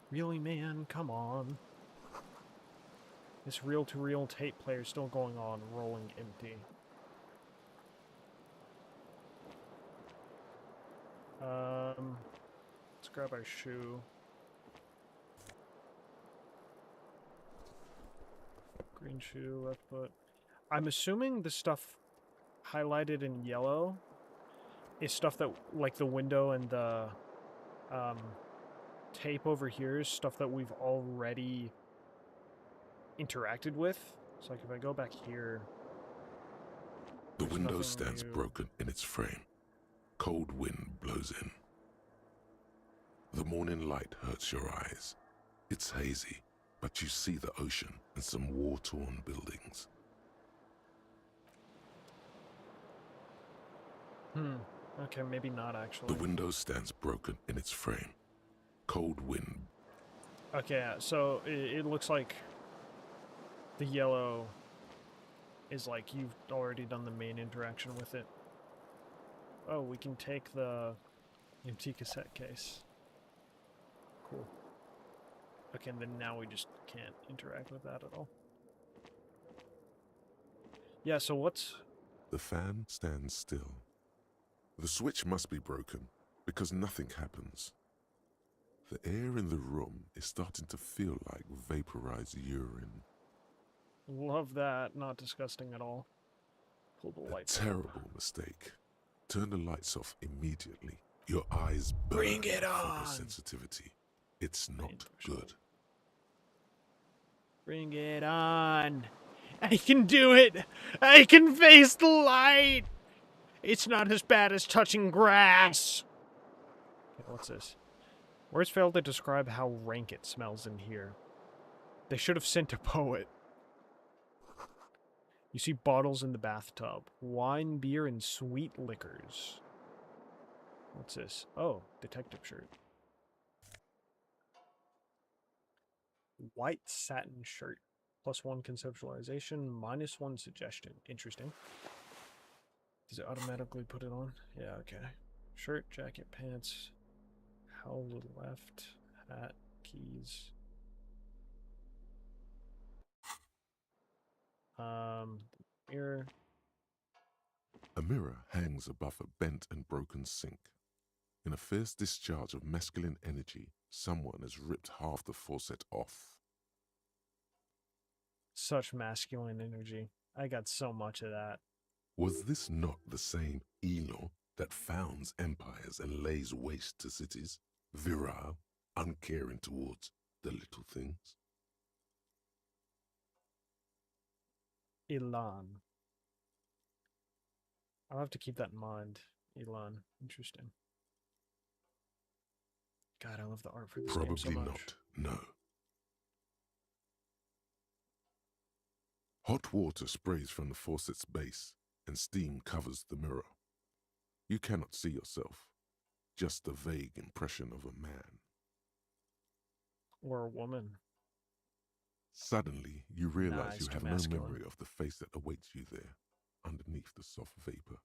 Really, man? Come on. This reel-to-reel tape player still going on, rolling empty. Let's grab our shoe. green shoe, left foot. I'm assuming the stuff highlighted in yellow is stuff that, like the window and the tape over here is stuff that we've already interacted with. So like if I go back here, The there's window nothing stands new. broken in its frame. Cold wind blows in. The morning light hurts your eyes. It's hazy, but you see the ocean and some war-torn buildings. Okay, maybe not actually. The window stands broken in its frame. Cold wind. Okay, so it looks like the yellow is like you've already done the main interaction with it. Oh, we can take the empty cassette case. Cool. Okay, and then now we just can't interact with that at all. Yeah, so what's... The fan stands still. The switch must be broken because nothing happens. The air in the room is starting to feel like vaporized urine. Love that. Not disgusting at all. Pull the A lights. terrible mistake. Turn the lights off immediately. Your eyes burn Bring it with on! photosensitivity. It's not good. Bring it on! I can do it! I can face the light! It's not as bad as touching grass! Okay, what's this? Words fail to describe how rank it smells in here. They should have sent a poet. You see bottles in the bathtub. Wine, beer, and sweet liquors. What's this? Oh, detective shirt. White satin shirt. +1 conceptualization, -1 suggestion. Interesting. Does it automatically put it on? Yeah, okay. Shirt, jacket, pants. How little left. Hat, keys. Mirror. A mirror hangs above a bent and broken sink. In a fierce discharge of masculine energy, someone has ripped half the faucet off. Such masculine energy. I got so much of that. Was this not the same Elo that founds empires and lays waste to cities? Virile, uncaring towards the little things? Elan. I'll have to keep that in mind. Elan. Interesting. God, I love the art for this game so Probably much. not, no. Hot water sprays from the faucet's base, and steam covers the mirror. You cannot see yourself, just the vague impression of a man. Or a woman. Suddenly, you realize Nice, you too have masculine. no memory of the face that awaits you there, underneath the soft vapor.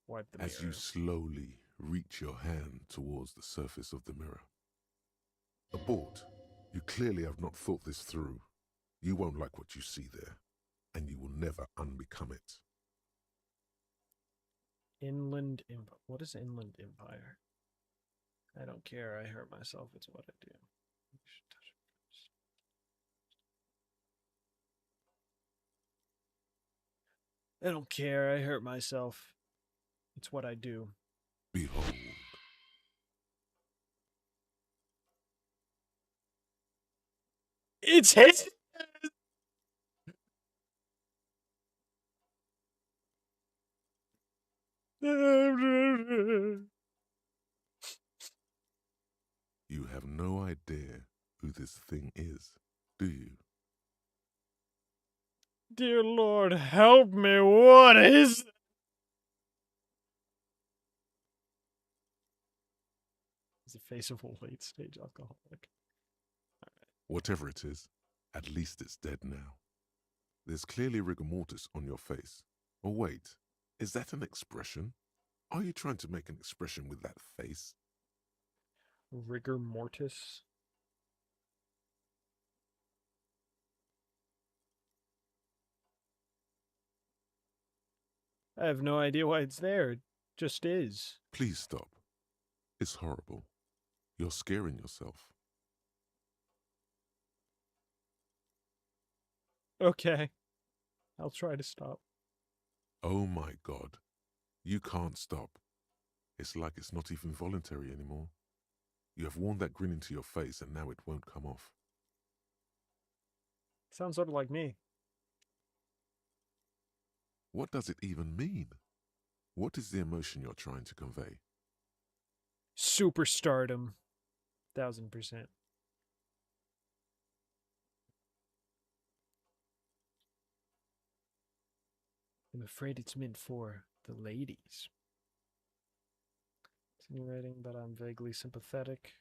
Wipe the As mirror. you slowly reach your hand towards the surface of the mirror. Abort. You clearly have not thought this through. You won't like what you see there, and you will never unbecome it. Inland Empire. What is Inland Empire? I don't care. I hurt myself. It's what I do. You should touch it first. I don't care. I hurt myself. It's what I do. Behold. It's his. You have no idea who this thing is, do you? Dear Lord, help me. What is... It's the face of a late-stage alcoholic. Whatever it is, at least it's dead now. There's clearly rigor mortis on your face. Or wait, is that an expression? Are you trying to make an expression with that face? Rigor mortis. I have no idea why it's there. It just is. Please stop. It's horrible. You're scaring yourself. Okay. I'll try to stop. Oh my God. You can't stop. It's like it's not even voluntary anymore. You have worn that grin into your face and now it won't come off. Sounds sort of like me. What does it even mean? What is the emotion you're trying to convey? Superstardom. 1000%. I'm afraid it's meant for the ladies. Insinuating that I'm vaguely sympathetic.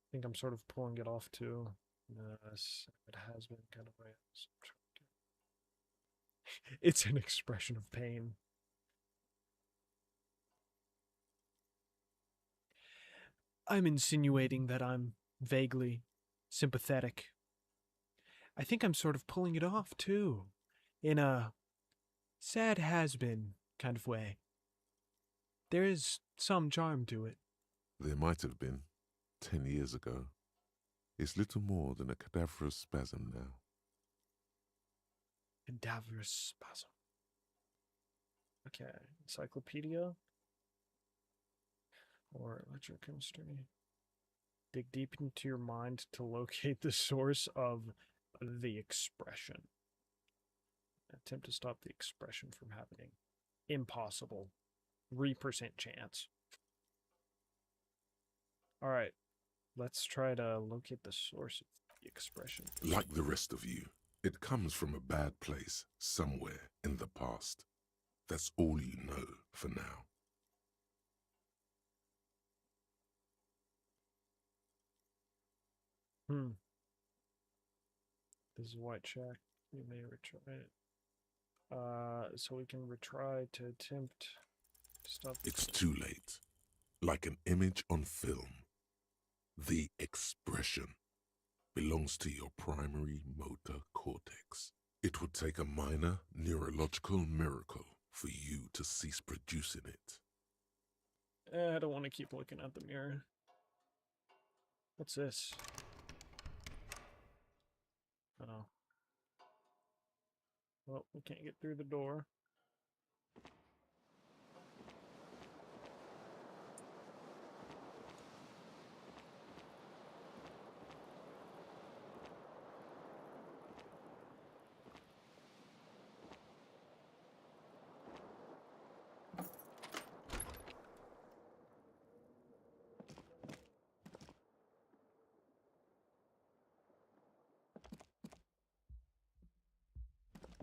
I think I'm sort of pulling it off too. It has been kind of way. It's an expression of pain. I'm insinuating that I'm vaguely sympathetic. I think I'm sort of pulling it off too, in a sad has-been kind of way. There is some charm to it. There might have been 10 years ago. It's little more than a cadaverous spasm now. Cadaverous spasm. Okay, encyclopedia or electrochemistry. Dig deep into your mind to locate the source of the expression. Attempt to stop the expression from happening. Impossible. 3% chance. Alright, let's try to locate the source of the expression. Like the rest of you, it comes from a bad place somewhere in the past. That's all you know for now. This is white check. We may retry it. So we can retry to attempt to stop. It's too late. Like an image on film. The expression belongs to your primary motor cortex. It would take a minor neurological miracle for you to cease producing it. I don't want to keep looking at the mirror. What's this? Oh. Well, we can't get through the door.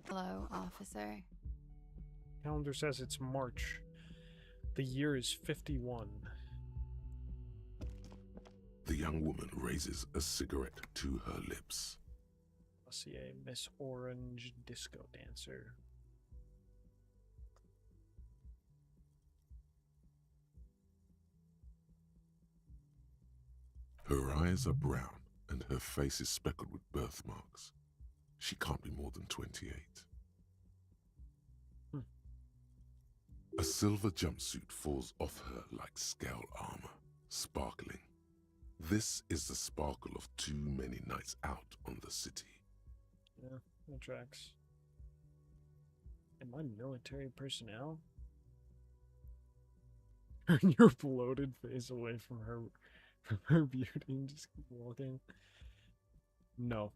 Hello, officer. Calendar says it's March. The year is 51. The young woman raises a cigarette to her lips. Dossier Miss Orange Disco Dancer. Her eyes are brown and her face is speckled with birthmarks. She can't be more than 28. A silver jumpsuit falls off her like scale armor, sparkling. This is the sparkle of too many nights out on the city. Yeah, that tracks. Am I military personnel? Turn your bloated face away from her beauty and just keep walking. No.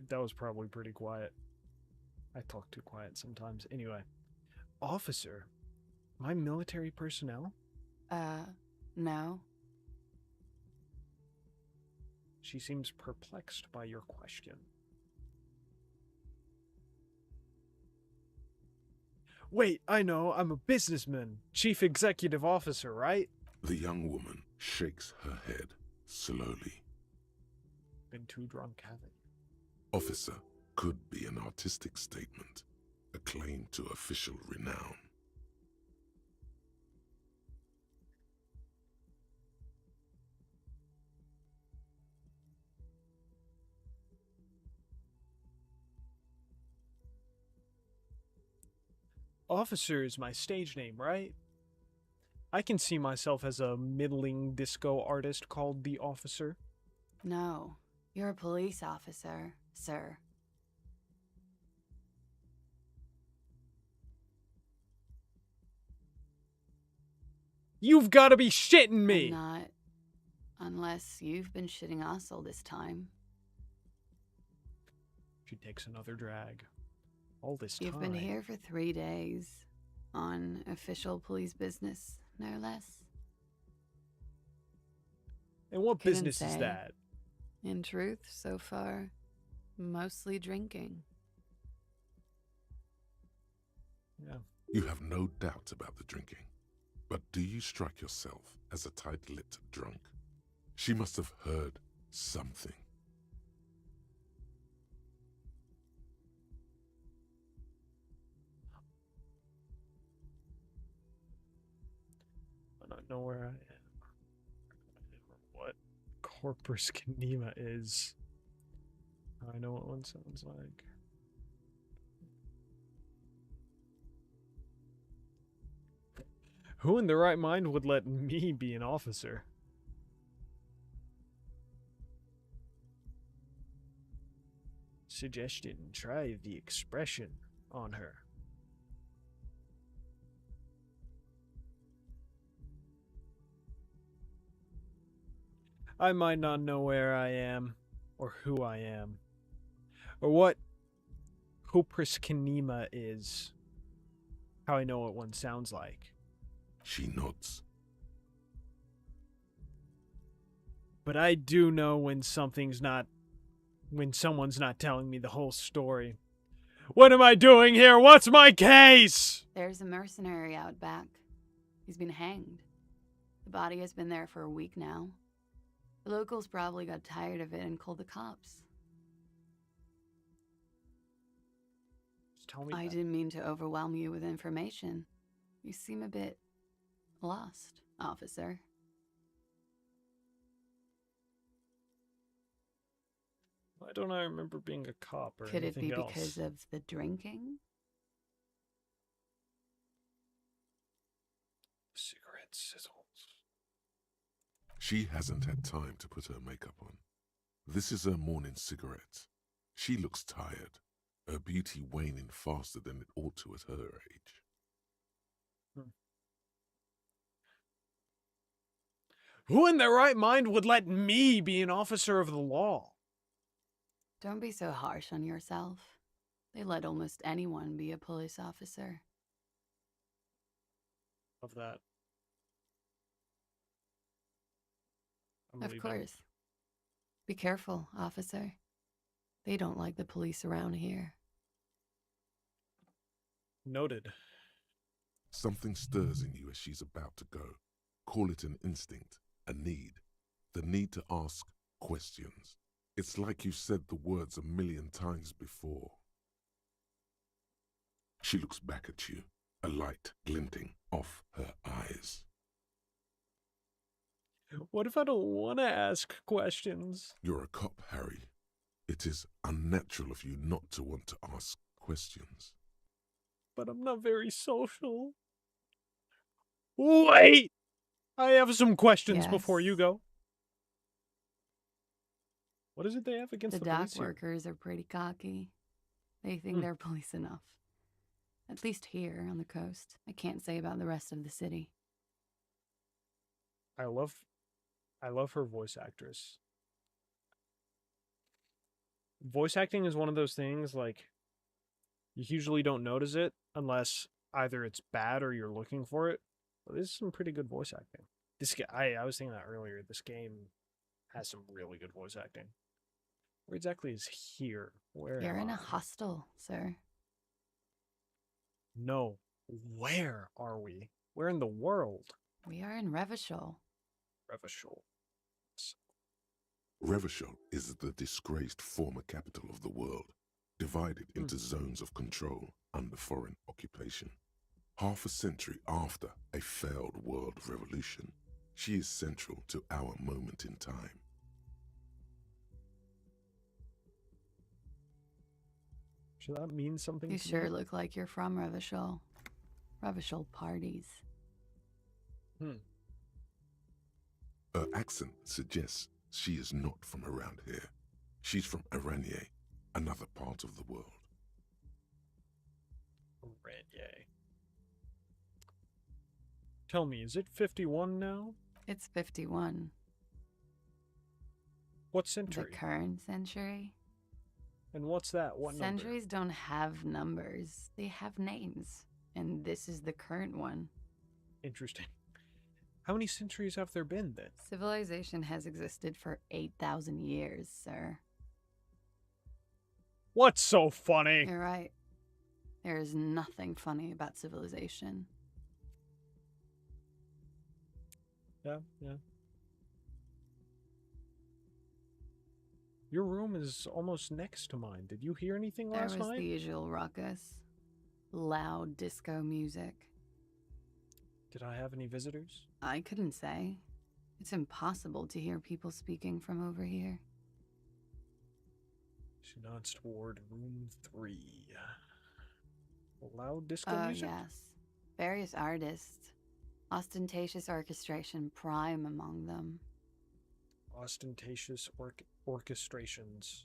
That was probably pretty quiet. I talk too quiet sometimes. Anyway. Officer, am I military personnel? No. She seems perplexed by your question. Wait, I know, I'm a businessman. Chief Executive Officer, right? The young woman shakes her head slowly. Been too drunk, haven't you? Officer could be an artistic statement, a claim to official renown. Officer is my stage name, right? I can see myself as a middling disco artist called the Officer. No, you're a police officer, sir. You've got to be shitting me! I'm not. Unless you've been shitting us all this time. She takes another drag. All this time. You've been here for 3 days. On official police business, no less. And what Couldn't business is say. that? In truth, so far, mostly drinking. Yeah. You have no doubt about the drinking. But do you strike yourself as a tight-lipped drunk? She must have heard something. I don't know where I am. Or what Corpus Canema is. I know what one sounds like. Who in their right mind would let me be an officer? Suggestion, try the expression on her. I might not know where I am, or who I am, or what Corpus Canema is. How I know what one sounds like. She nods. But I do know when someone's not telling me the whole story. What am I doing here? What's my case? There's a mercenary out back. He's been hanged. The body has been there for a week now. The locals probably got tired of it and called the cops. Just tell me I that. didn't mean to overwhelm you with information. You seem a bit lost, officer. Why don't I remember being a cop or Could it anything be else? because of the drinking? Cigarette sizzles. She hasn't had time to put her makeup on. This is her morning cigarette. She looks tired, her beauty waning faster than it ought to at her age. Who in their right mind would let me be an officer of the law? Don't be so harsh on yourself. They let almost anyone be a police officer. Of that. I'm Of leaving. course. Be careful, officer. They don't like the police around here. Noted. Something stirs in you as she's about to go. Call it an instinct, a need. The need to ask questions. It's like you said the words 1,000,000 times before. She looks back at you, a light glinting off her eyes. What if I don't want to ask questions? You're a cop, Harry. It is unnatural of you not to want to ask questions. But I'm not very social. Wait! I have some questions before you Yes. go. What is it they have against The the dock police here? workers are pretty cocky. They think they're police enough. At least here on the coast. I can't say about the rest of the city. I love her voice actress. Voice acting is one of those things, like, you usually don't notice it unless either it's bad or you're looking for it. But this is some pretty good voice acting. I was thinking that earlier. This game has some really good voice acting. Where exactly is here? Where You're am in a I? hostel, sir. No. Where are we? Where in the world? We are in Revachol. Revachol. Revachol is the disgraced former capital of the world, divided into zones of control under foreign occupation. Half a century after a failed world revolution, she is central to our moment in time. Should that mean something You to sure me? look like you're from Revachol. Revachol parties. Her accent suggests she is not from around here. She's from Aranye, another part of the world. Aranye. Tell me, is it 51 now? It's 51. What century? The current century? And what's that? What number? Centuries don't have numbers. They have names. And this is the current one. Interesting. How many centuries have there been then? Civilization has existed for 8,000 years, sir. What's so funny? You're right. There is nothing funny about civilization. Yeah. Your room is almost next to mine. Did you hear anything last There was night? the usual ruckus. Loud disco music. Did I have any visitors? I couldn't say. It's impossible to hear people speaking from over here. She nods toward room 3. Loud disco music? Yes. Various artists. Ostentatious orchestration prime among them. Ostentatious orchestrations.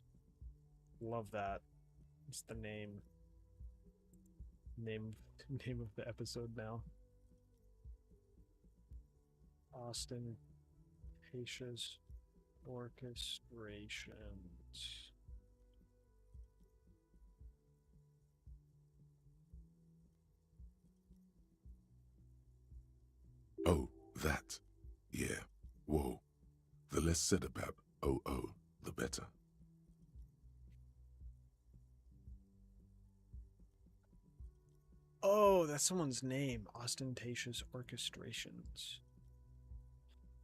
Love that. It's the name of the episode now. Ostentatious orchestrations. Oh, that. Yeah. Whoa. The less said about OO, the better. Oh, that's someone's name. Ostentatious orchestrations.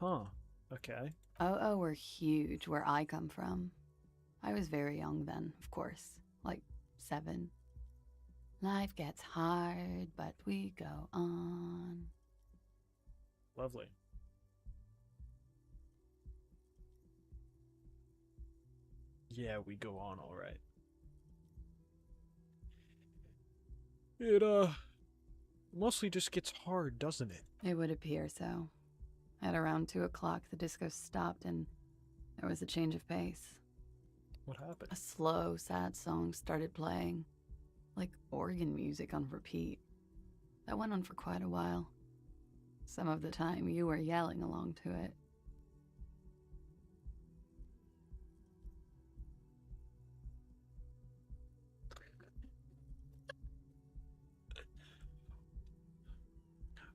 Huh. Okay. OO were huge where I come from. I was very young then, of course. Like 7. Life gets hard, but we go on. Lovely. Yeah, we go on all right. It, mostly just gets hard, doesn't it? It would appear so. At around 2 o'clock, the disco stopped and there was a change of pace. What happened? A slow, sad song started playing, like organ music on repeat. That went on for quite a while. Some of the time, you were yelling along to it.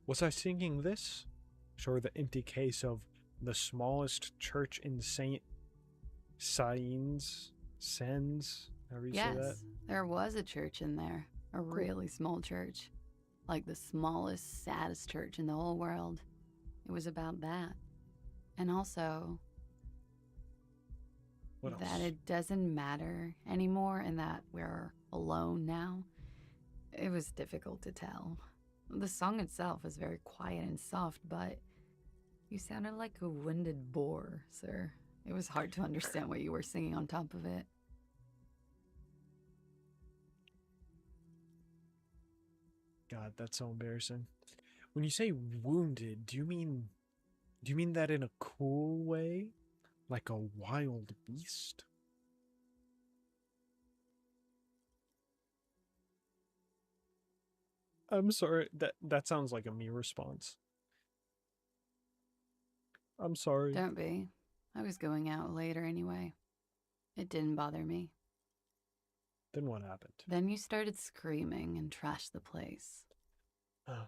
Was I singing this? Sure, the empty case of the smallest church in Saint Sens, however you say that. Yes, there was a church in there. A really small church. Like the smallest, saddest church in the whole world. It was about that. And also, What else? that it doesn't matter anymore and that we're alone now. It was difficult to tell. The song itself was very quiet and soft, but you sounded like a winded boar, sir. It was hard to understand what you were singing on top of it. God, that's so embarrassing. When you say wounded, do you mean that in a cool way? Like a wild beast? I'm sorry, that sounds like a me response. I'm sorry. Don't be. I was going out later anyway. It didn't bother me. Then what happened? Then you started screaming and trashed the place. Oh,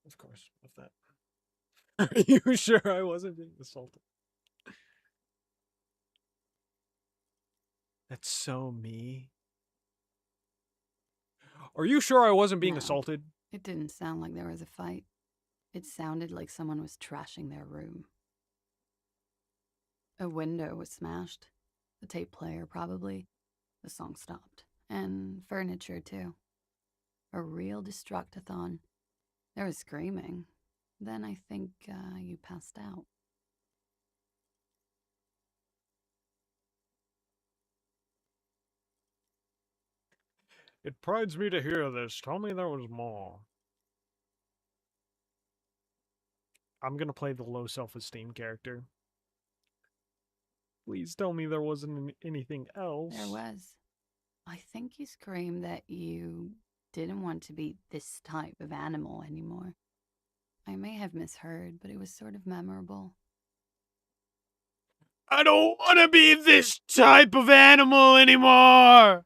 of course, of that. Are you sure I wasn't being assaulted? That's so me. Are you sure I wasn't being No. assaulted? It didn't sound like there was a fight. It sounded like someone was trashing their room. A window was smashed. The tape player, probably. The song stopped. And furniture, too. A real destructathon. There was screaming. Then I think you passed out. It prides me to hear this. Tell me there was more. I'm gonna play the low self-esteem character. Please tell me there wasn't anything else. There was. I think you screamed that you didn't want to be this type of animal anymore. I may have misheard, but it was sort of memorable. I don't want to be this type of animal anymore!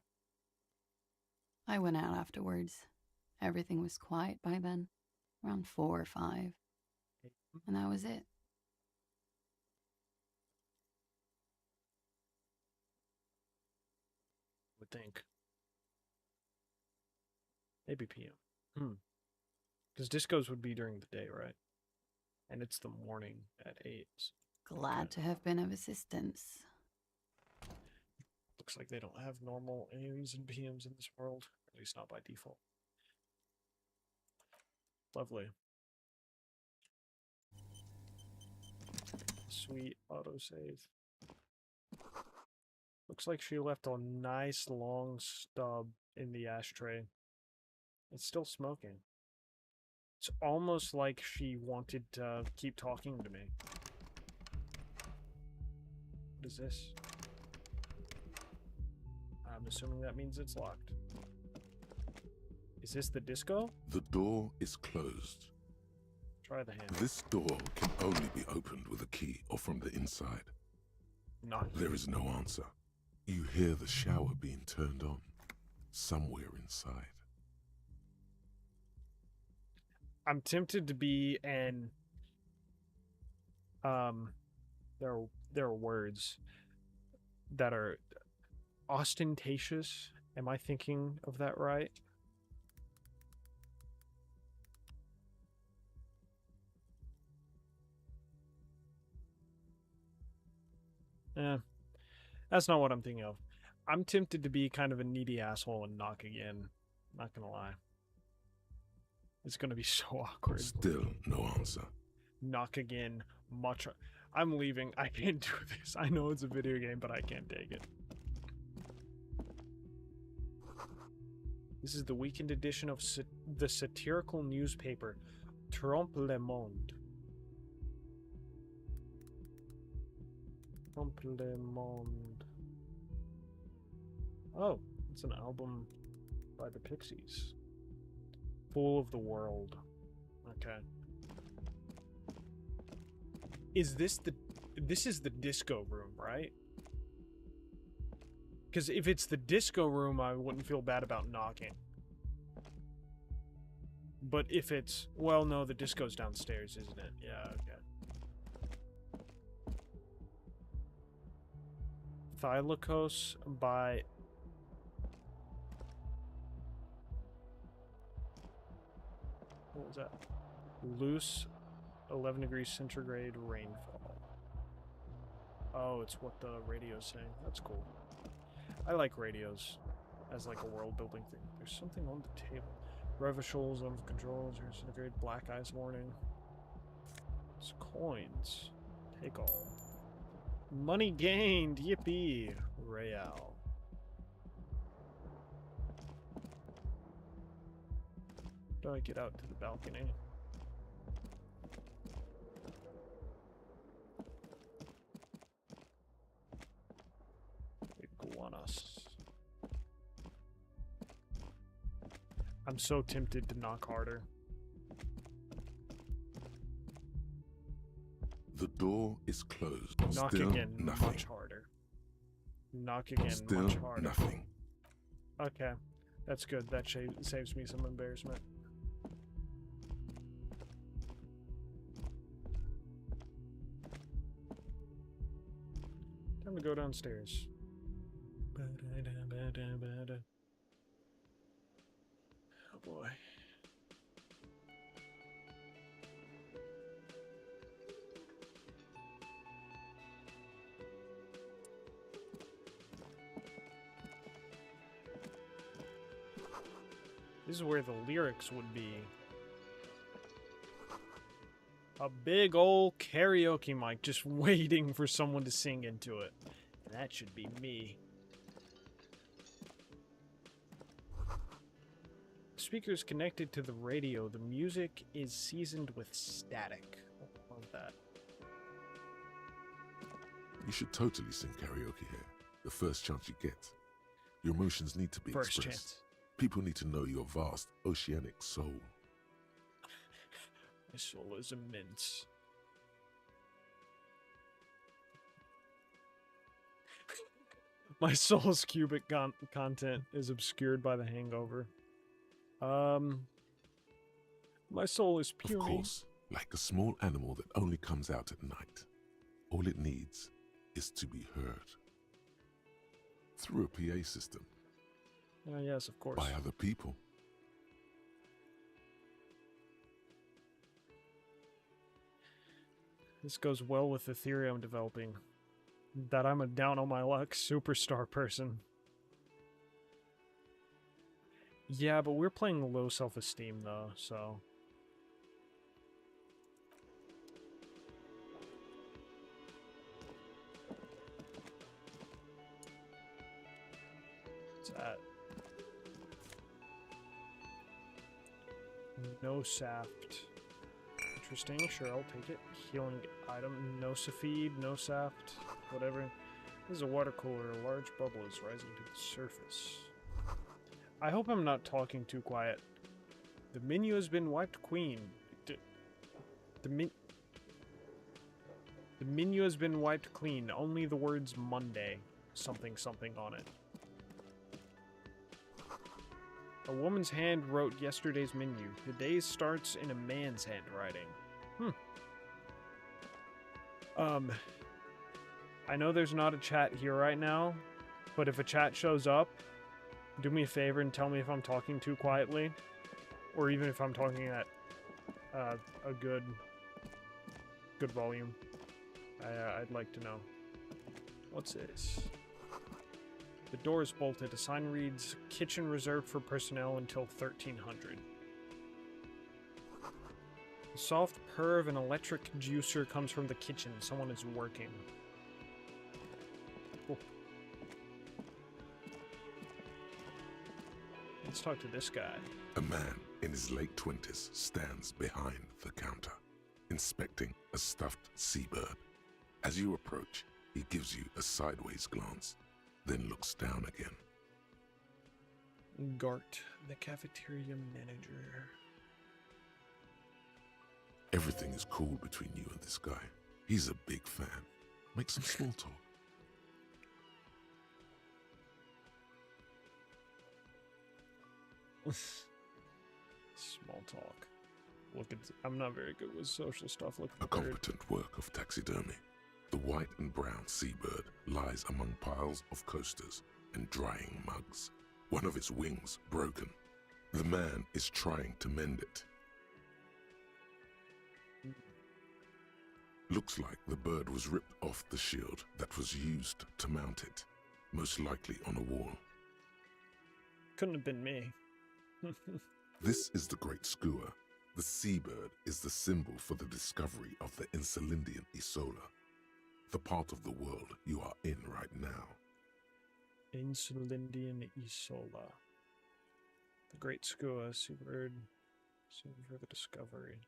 I went out afterwards. Everything was quiet by then, around 4 or 5. And that was it. Would think. Maybe PM. Because discos would be during the day, right? And it's the morning at 8. Glad to have been of assistance. Looks like they don't have normal AMs and PMs in this world. At least not by default. Lovely. Sweet autosave. Looks like she left a nice long stub in the ashtray. It's still smoking. It's almost like she wanted to keep talking to me. What is this? I'm assuming that means it's locked. Is this the disco? The door is closed. Try the handle. This door can only be opened with a key or from the inside. Not. There is no answer. You hear the shower being turned on somewhere inside. I'm tempted to be an there are words that are ostentatious. Am I thinking of that right? That's not what I'm thinking of. I'm tempted to be kind of a needy asshole and knock again. Not gonna lie. It's gonna be so awkward. Still no answer. Knock again. Much. I'm leaving. I can't do this. I know it's a video game, but I can't take it. This is the weekend edition of the satirical newspaper Trompe le Monde. Trompe le Monde. Oh, it's an album by the Pixies. Fool of the World. Okay. Is this the... This is the disco room, right? Because if it's the disco room, I wouldn't feel bad about knocking. But if it's... Well, no, the disco's downstairs, isn't it? Yeah, okay. Thylacos by... What was that? Loose 11 degrees centigrade rainfall. Oh, it's what the radio's saying. That's cool. I like radios as like a world building thing. There's something on the table. Revishals, out of control, 0 centigrade, black ice warning. It's coins. Take all. Money gained, yippee. Real. How do I get out to the balcony? Iguanas. I'm so tempted to knock harder. The door is closed. Knock Still again, nothing. much harder. Knock again, Still much harder. nothing. Okay, that's good. That saves me some embarrassment. Time to go downstairs. Oh boy. This is where the lyrics would be. A big old karaoke mic just waiting for someone to sing into it. And that should be me. Speakers connected to the radio. The music is seasoned with static. want that. You should totally sing karaoke here, the first chance you get. Your emotions need to be First expressed. chance. People need to know your vast, oceanic soul. My soul is immense. My soul's cubic content is obscured by the hangover. My soul is puny. Of course, like a small animal that only comes out at night. All it needs is to be heard. Through a PA system. Yes, of course. By other people. This goes well with the theory I'm developing. That I'm a down on my luck superstar person. Yeah, but we're playing low self-esteem though, so... What's that? No saft. Interesting, sure, I'll take it. Healing item, no Safid, no saft, whatever. This is a water cooler, a large bubble is rising to the surface. I hope I'm not talking too quiet. The menu has been wiped clean. The menu has been wiped clean. Only the words Monday, something something on it. A woman's hand wrote yesterday's menu. The day starts in a man's handwriting. I know there's not a chat here right now, but if a chat shows up, do me a favor and tell me if I'm talking too quietly, or even if I'm talking at a good volume. I'd like to know. What's this? The door is bolted. A sign reads, "Kitchen reserved for personnel until 1300. A soft purr of an electric juicer comes from the kitchen. Someone is working. Oh. Let's talk to this guy. A man in his late 20s stands behind the counter, inspecting a stuffed seabird. As you approach, he gives you a sideways glance, then looks down again. Gart, the cafeteria manager. Everything is cool between you and this guy. He's a big fan. Make some small talk. Small talk. Look at. I'm not very good with social stuff. Look A at the bird. competent work of taxidermy. The white and brown seabird lies among piles of coasters and drying mugs. One of its wings broken. The man is trying to mend it. Looks like the bird was ripped off the shield that was used to mount it, most likely on a wall. Couldn't have been me. This is the Great Skua. The seabird is the symbol for the discovery of the Insulindian Isola, the part of the world you are in right now. Insulindian Isola. The Great Skua, seabird, symbol for the discovery.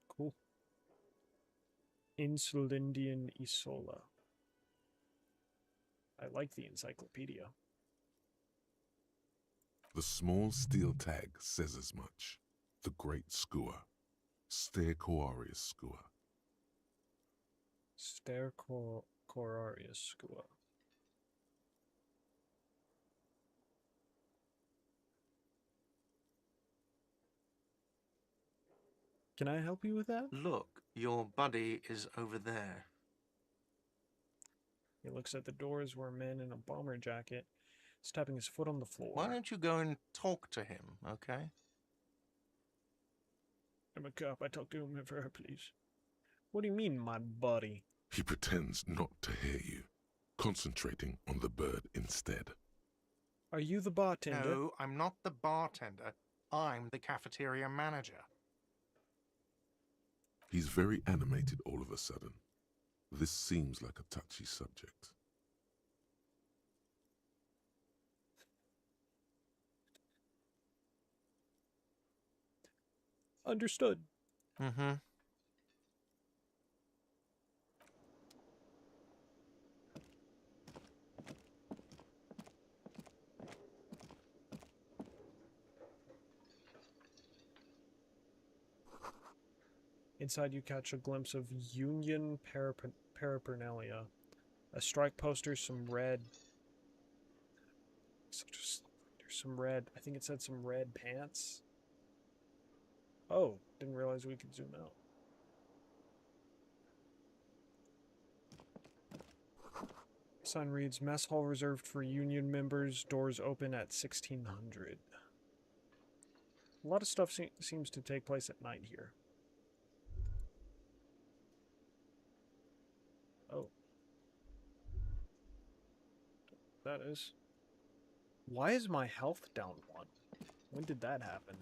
Cool. Insulindian Isola. I like the encyclopedia. The small steel tag says as much. The Great Skua. Stercorarius Skua. Stercorarius Skua. Can I help you with that? Look, your buddy is over there. He looks at the doors where a man in a bomber jacket is tapping his foot on the floor. Why don't you go and talk to him, okay? I'm a cop. I talk to him for her, please. What do you mean, my buddy? He pretends not to hear you, concentrating on the bird instead. Are you the bartender? No, I'm not the bartender. I'm the cafeteria manager. He's very animated all of a sudden. This seems like a touchy subject. Understood. Mm-hmm. Inside you catch a glimpse of Union paraphernalia. A strike poster, some red... There's some red... I think it said some red pants. Oh, didn't realize we could zoom out. Sign reads, Mess Hall reserved for Union members. Doors open at 1600. A lot of stuff seems to take place at night here. Oh. That is. Why is my health down 1? When did that happen?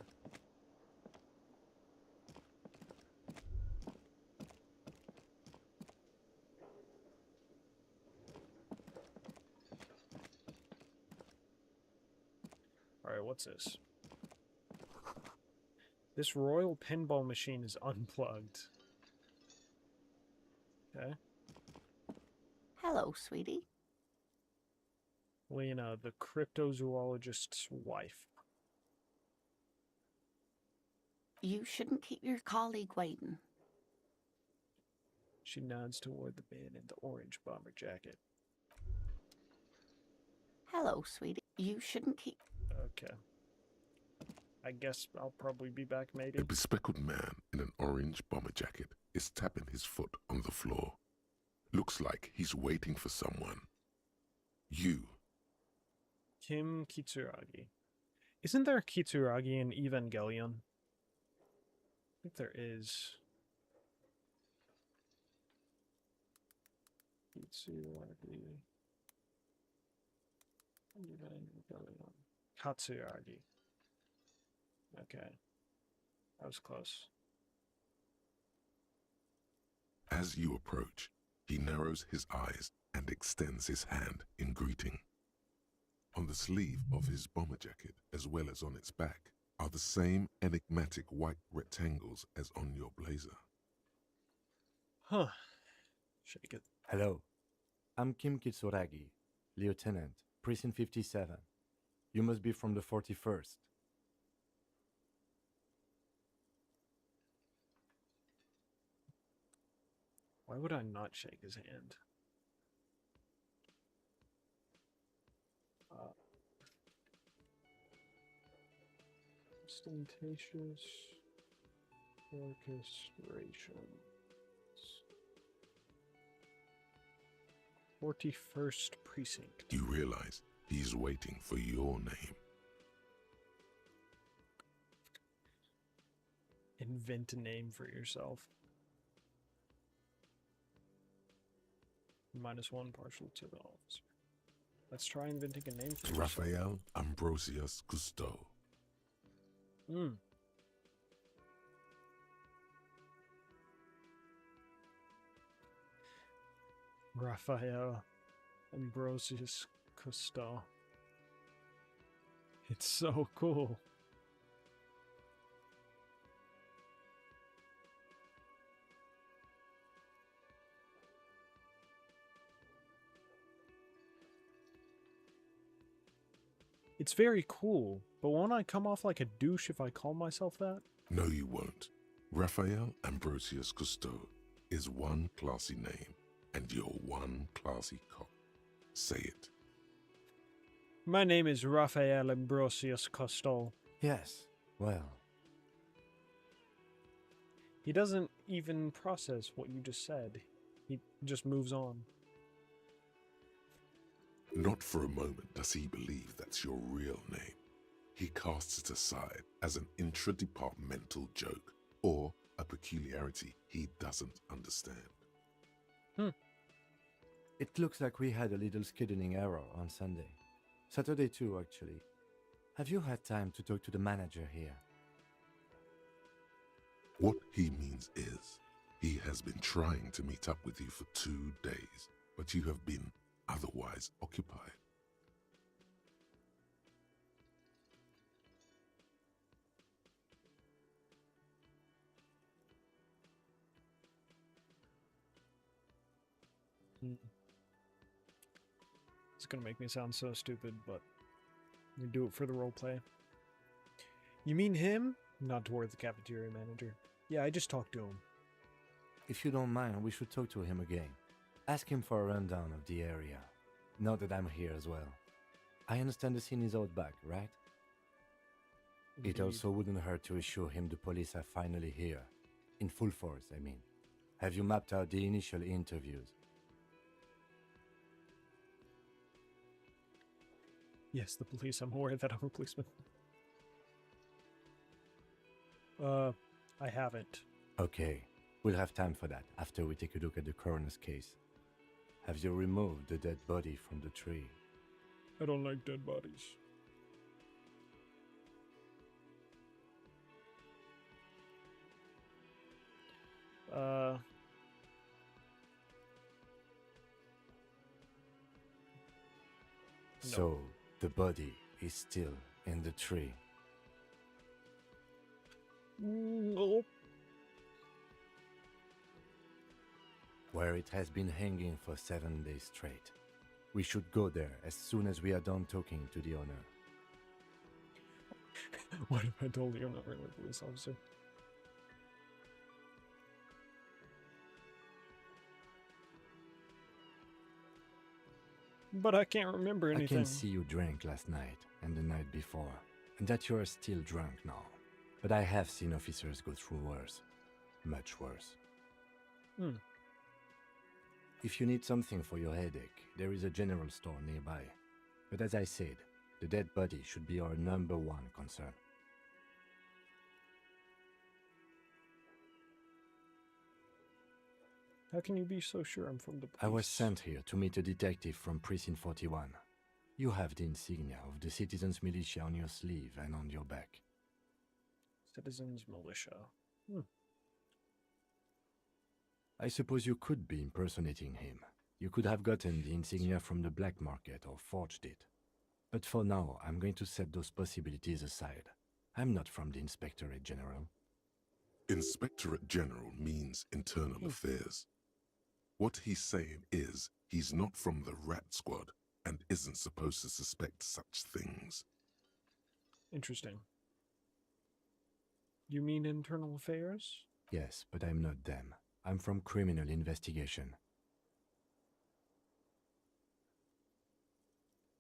Alright, what's this? This royal pinball machine is unplugged. Okay. Hello, sweetie. Lena, the cryptozoologist's wife. You shouldn't keep your colleague waiting. She nods toward the man in the orange bomber jacket. Hello, sweetie. You shouldn't keep... Okay. I guess I'll probably be back, maybe. A bespectacled man in an orange bomber jacket is tapping his foot on the floor. Looks like he's waiting for someone. You. Kim Kitsuragi. Isn't there a Kitsuragi in Evangelion? I think there is. Kitsuragi. Evangelion. Katsuragi. Okay. That was close. As you approach, he narrows his eyes and extends his hand in greeting. On the sleeve of his bomber jacket, as well as on its back, are the same enigmatic white rectangles as on your blazer. Huh. Shake it. Hello, I'm Kim Kitsuragi, Lieutenant, Precinct 57. You must be from the 41st. Why would I not shake his hand? Ostentatious orchestrations. 41st Precinct. You realize he's waiting for your name. Invent a name for yourself. -1 partial to the officer. Let's try inventing a name for yourself. Raphael Ambrosius Cousteau. Raphael Ambrosius Cousteau. It's so cool. It's very cool, but won't I come off like a douche if I call myself that? No, you won't. Raphael Ambrosius Cousteau is one classy name, and you're one classy cop. Say it. My name is Raphael Ambrosius Cousteau. Yes, well, He doesn't even process what you just said. He just moves on. Not for a moment does he believe that's your real name. He casts it aside as an intra-departmental joke or a peculiarity he doesn't understand. it looks like we had a little scheduling error on Sunday. Saturday too, actually. Have you had time to talk to the manager here? What he means is, he has been trying to meet up with you for 2 days, but you have been otherwise occupied. It's gonna make me sound so stupid, but we do it for the roleplay. You mean him? Not toward the cafeteria manager. Yeah, I just talked to him. If you don't mind, we should talk to him again. Ask him for a rundown of the area. Now that I'm here as well. I understand the scene is out back, right? It Indeed. also wouldn't hurt to assure him the police are finally here. In full force, I mean. Have you mapped out the initial interviews? Yes, the police. I'm aware that I'm a policeman. I haven't. Okay, we'll have time for that after we take a look at the coroner's case. Have you removed the dead body from the tree? I don't like dead bodies. So, the body is still in the tree. No. Where it has been hanging for 7 days straight. We should go there as soon as we are done talking to the owner. What if I told you I'm not really a police officer? But I can't remember anything. I can see you drank last night and the night before, and that you are still drunk now. But I have seen officers go through worse. Much worse. If you need something for your headache, there is a general store nearby. But as I said, the dead body should be our #1 concern. How can you be so sure I'm from the police? I was sent here to meet a detective from Precinct 41. You have the insignia of the Citizens Militia on your sleeve and on your back. Citizens Militia. I suppose you could be impersonating him. You could have gotten the insignia from the black market or forged it. But for now, I'm going to set those possibilities aside. I'm not from the Inspectorate General. Inspectorate General means Internal Affairs. What he's saying is he's not from the Rat Squad and isn't supposed to suspect such things. Interesting. You mean internal affairs? Yes, but I'm not them. I'm from Criminal Investigation.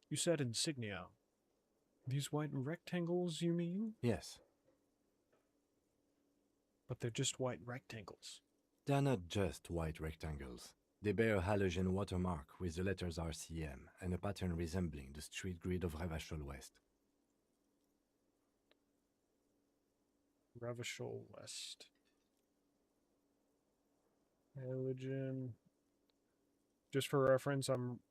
You said insignia. These white rectangles, you mean? Yes. But they're just white rectangles. They're not just white rectangles. They bear a halogen watermark with the letters RCM and a pattern resembling the street grid of Ravachol West. Ravachol West. Elysium. Just for reference, I'm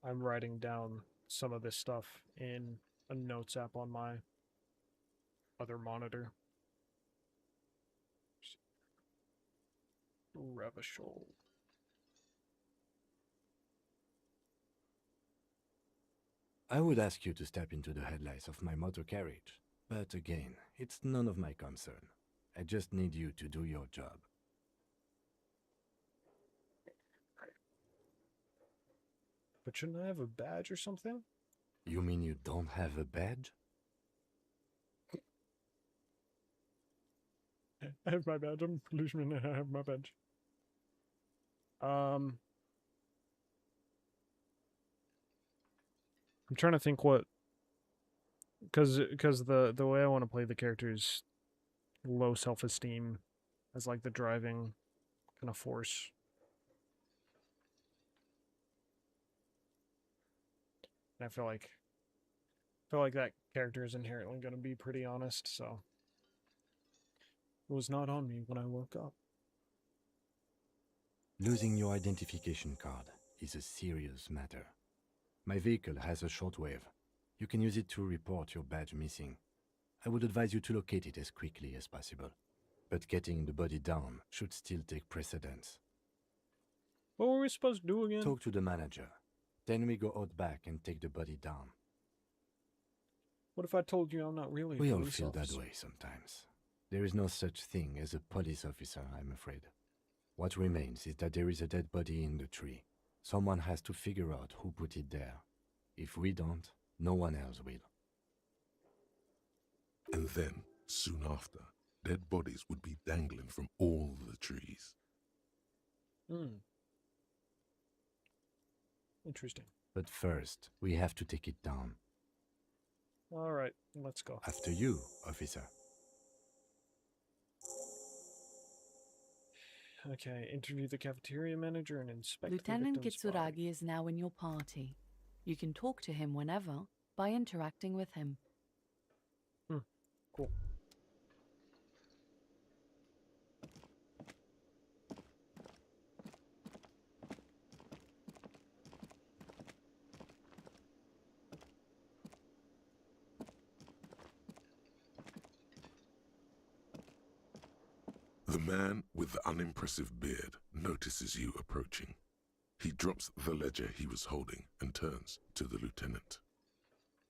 writing down some of this stuff in a notes app on my other monitor. Ravachol. I would ask you to step into the headlights of my motor carriage, but again, it's none of my concern. I just need you to do your job. But shouldn't I have a badge or something? You mean you don't have a badge? I have my badge. I'm a policeman and I have my badge. I'm trying to think what, because the way I want to play the character is low self-esteem as like the driving kind of force. And I feel like that character is inherently going to be pretty honest, so it was not on me when I woke up. Losing your identification card is a serious matter. My vehicle has a shortwave. You can use it to report your badge missing. I would advise you to locate it as quickly as possible. But getting the body down should still take precedence. What were we supposed to do again? Talk to the manager. Then we go out back and take the body down. What if I told you I'm not really a We all police feel officer? that way sometimes. There is no such thing as a police officer, I'm afraid. What remains is that there is a dead body in the tree. Someone has to figure out who put it there. If we don't, no one else will. And then, soon after, dead bodies would be dangling from all the trees. Hmm. Interesting. But first, we have to take it down. All right, let's go. After you, officer. Okay, interview the cafeteria manager and inspect Lieutenant the victim's body. Kitsuragi is now in your party. You can talk to him whenever by interacting with him. Cool. The man with the unimpressive beard notices you approaching. He drops the ledger he was holding and turns to the lieutenant.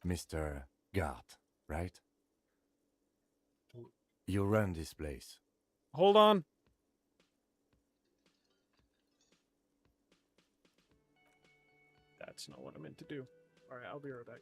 Mr. Gart, right? You run this place. Hold on. That's not what I meant to do. All right, I'll be right back.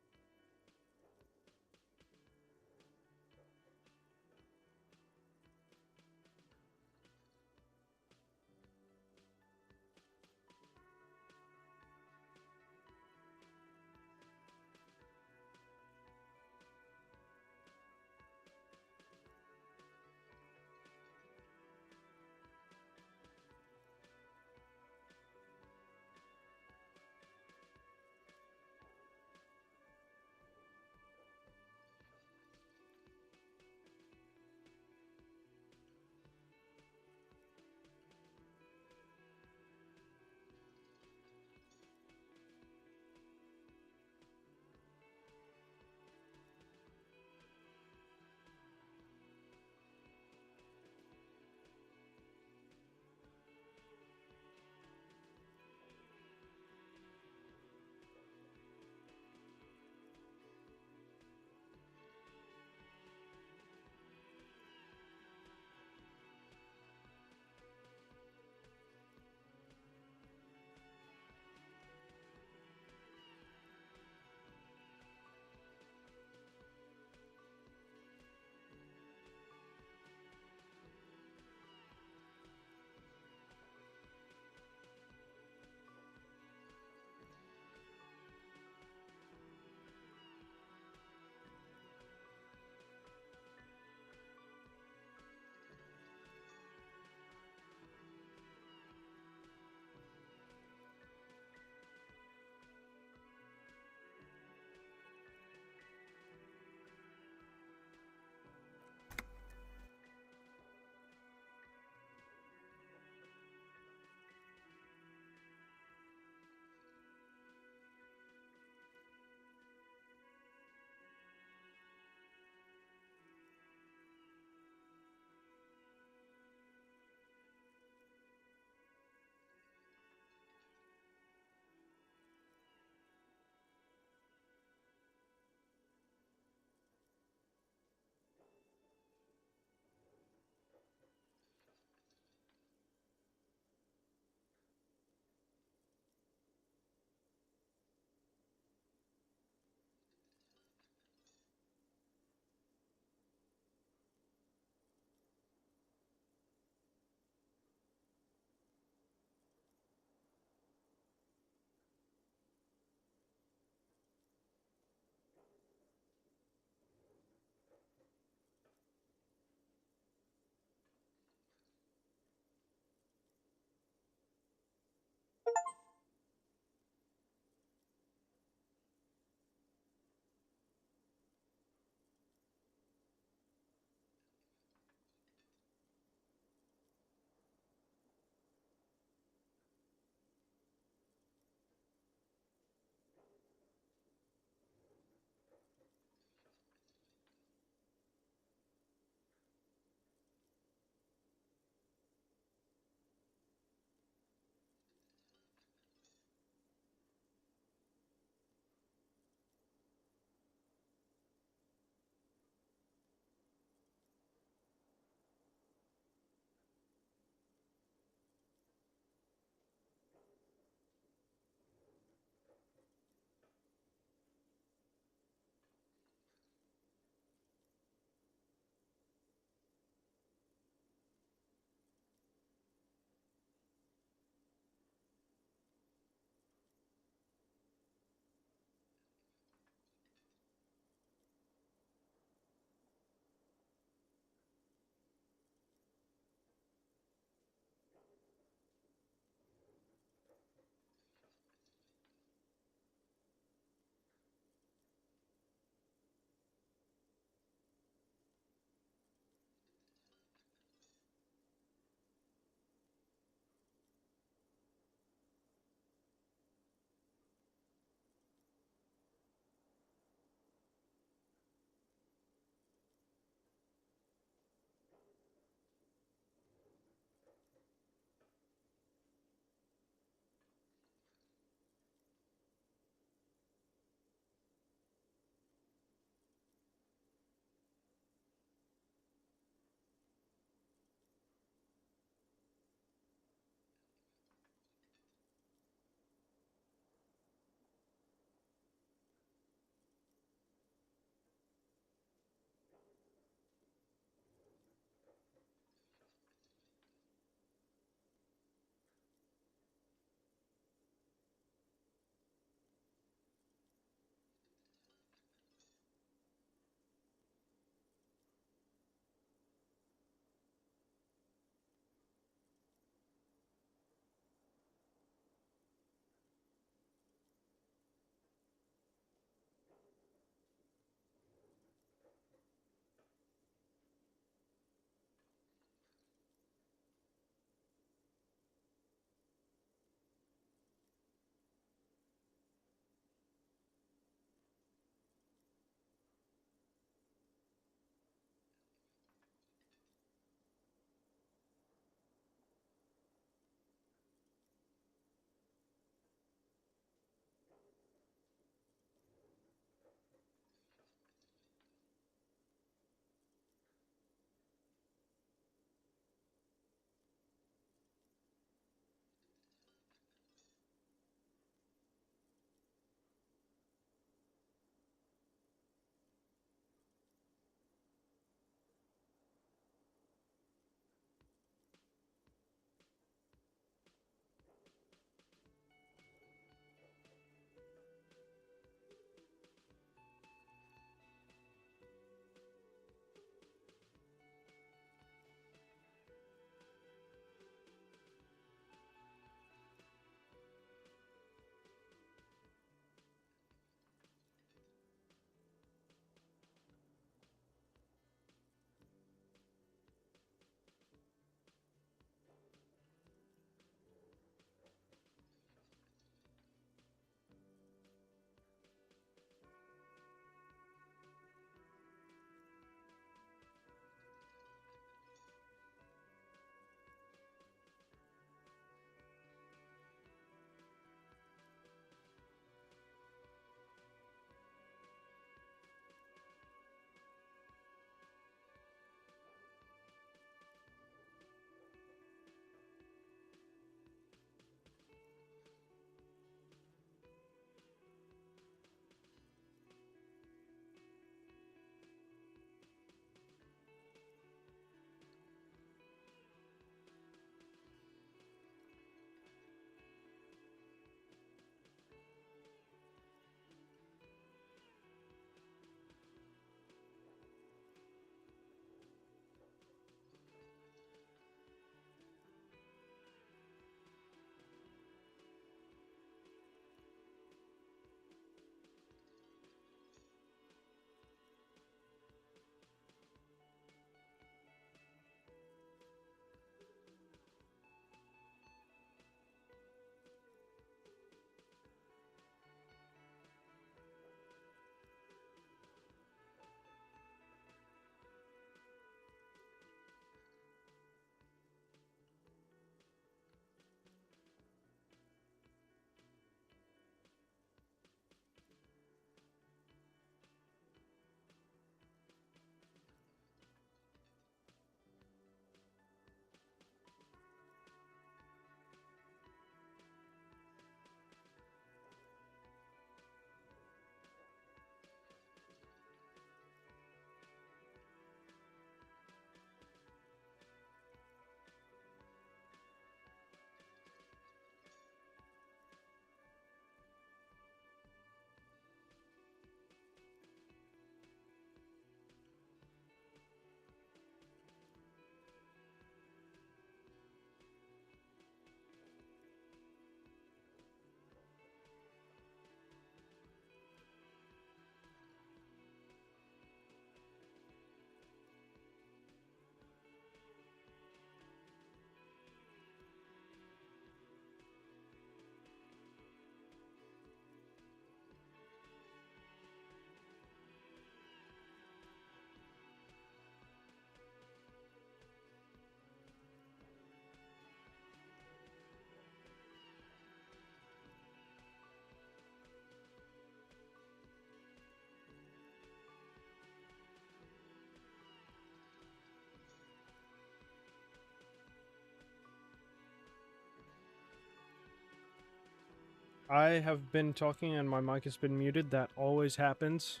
I have been talking and my mic has been muted. That always happens.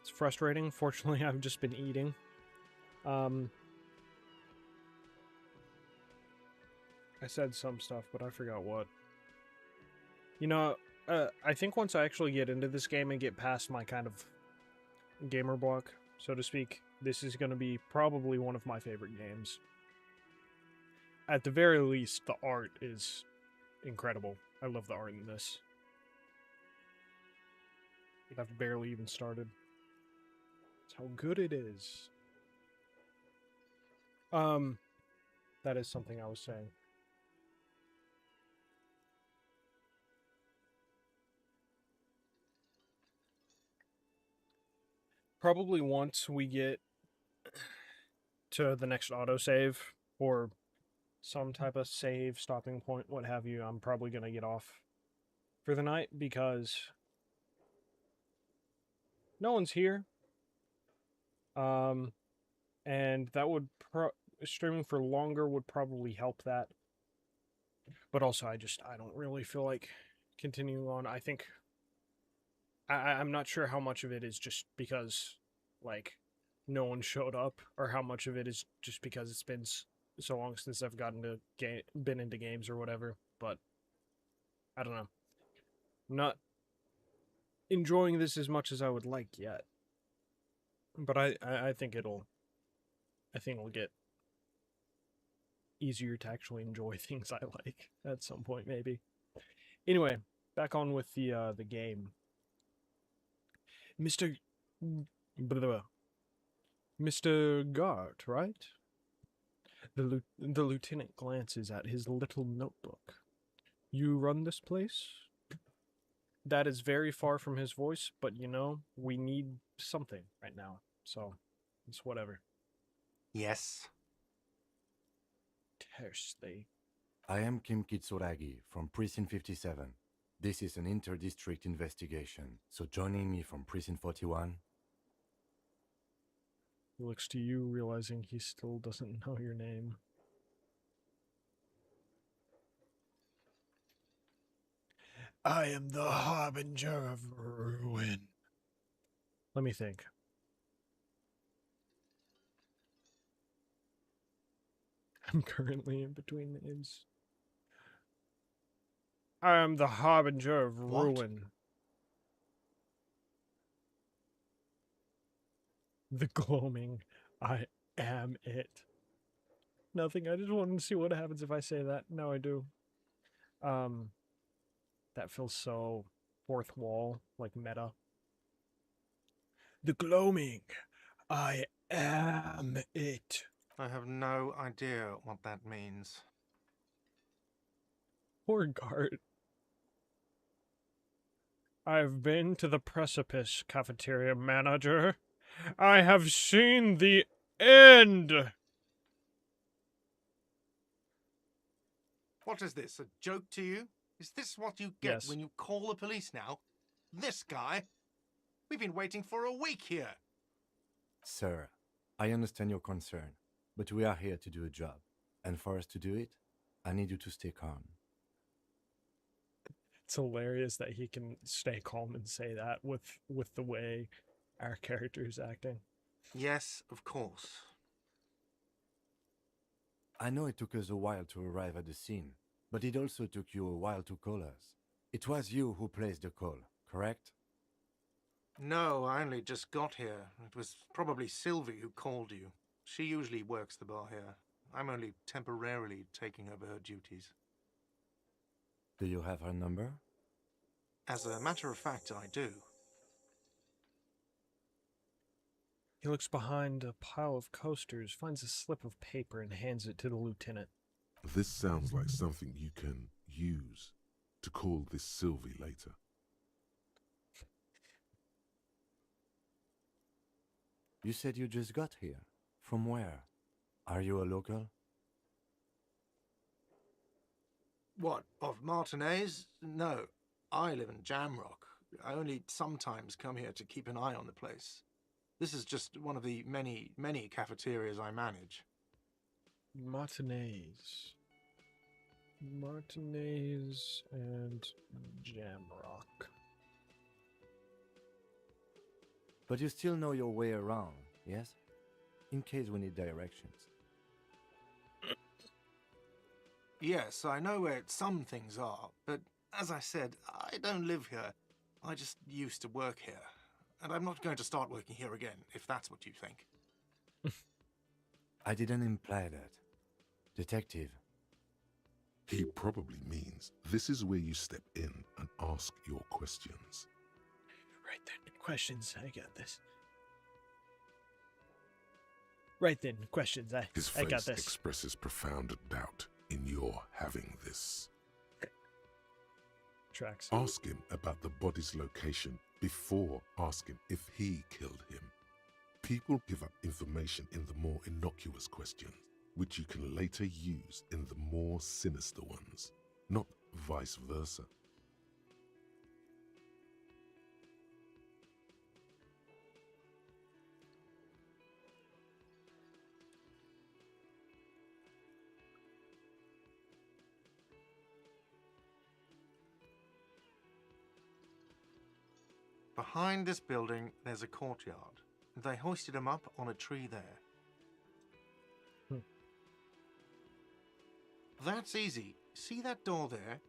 It's frustrating. Fortunately, I've just been eating. I said some stuff, but I forgot what. You know, I think once I actually get into this game and get past my kind of gamer block, so to speak, this is going to be probably one of my favorite games. At the very least, the art is incredible. I love the art in this. I've barely even started. That's how good it is. That is something I was saying. Probably once we get to the next autosave or some type of save, stopping point, what have you, I'm probably going to get off for the night because no one's here. And that would streaming for longer would probably help that. But also, I don't really feel like continuing on. I think I'm not sure how much of it is just because, like, no one showed up, or how much of it is just because it's been so long since I've been into games or whatever. But I don't know. I'm not enjoying this as much as I would like yet. But I think it'll get easier to actually enjoy things I like at some point, maybe. Anyway, back on with the game. Mr. Gart, right? The lieutenant glances at his little notebook. You run this place? That is very far from his voice, but you know, we need something right now, so it's whatever. Yes. Tersely. I am Kim Kitsuragi from Precinct 57. This is an inter-district investigation, so joining me from Precinct 41... He looks to you, realizing he still doesn't know your name. I am the harbinger of ruin. Let me think. I'm currently in between names. I am the harbinger of ruin. The gloaming. I am it. Nothing. I just wanted to see what happens if I say that. Now I do. That feels so fourth wall, like meta. The gloaming. I am it. I have no idea what that means. Poor Gart. I've been to the precipice, cafeteria manager. I have seen the end! What is this, a joke to you? Is this what you get Yes. when you call the police now? This guy? We've been waiting for a week here. Sir, I understand your concern, but we are here to do a job. And for us to do it, I need you to stay calm. It's hilarious that he can stay calm and say that with the way our character is acting. Yes, of course. I know it took us a while to arrive at the scene, but it also took you a while to call us. It was you who placed the call, correct? No, I only just got here. It was probably Sylvie who called you. She usually works the bar here. I'm only temporarily taking over her duties. Do you have her number? As a matter of fact, I do. He looks behind a pile of coasters, finds a slip of paper, and hands it to the lieutenant. This sounds like something you can use to call this Sylvie later. You said you just got here. From where? Are you a local? What, of Martinez? No, I live in Jamrock. I only sometimes come here to keep an eye on the place. This is just one of the many, many cafeterias I manage. Martinez. Martinez and Jamrock. But you still know your way around, yes? In case we need directions. Yes, I know where some things are, but as I said, I don't live here. I just used to work here. And I'm not going to start working here again, if that's what you think. I didn't imply that. Detective, He probably means this is where you step in and ask your questions. Right then, questions. I got this. Right then, questions. His I got face this. expresses profound doubt in your having this. Tracks. Ask him about the body's location before asking if he killed him. People give up information in the more innocuous questions, which you can later use in the more sinister ones, not vice versa. Behind this building, there's a courtyard. They hoisted him up on a tree there. That's easy. See that door there?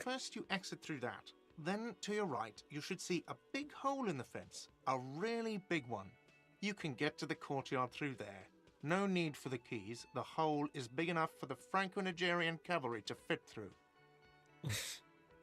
First you exit through that. Then to your right, you should see a big hole in the fence. A really big one. You can get to the courtyard through there. No need for the keys. The hole is big enough for the Franco-Nigerian cavalry to fit through.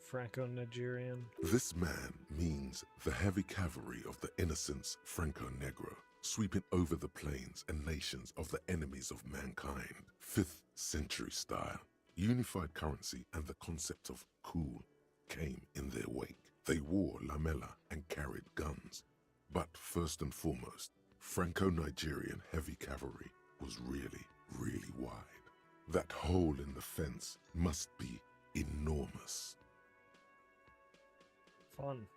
Franco-Nigerian. This man means the heavy cavalry of the innocents Franco-Negro, sweeping over the plains and nations of the enemies of mankind. 5th century style. Unified currency and the concept of cool came in their wake. They wore lamella and carried guns. But first and foremost, Franco-Nigerian heavy cavalry was really, really wide. That hole in the fence must be enormous. Fun.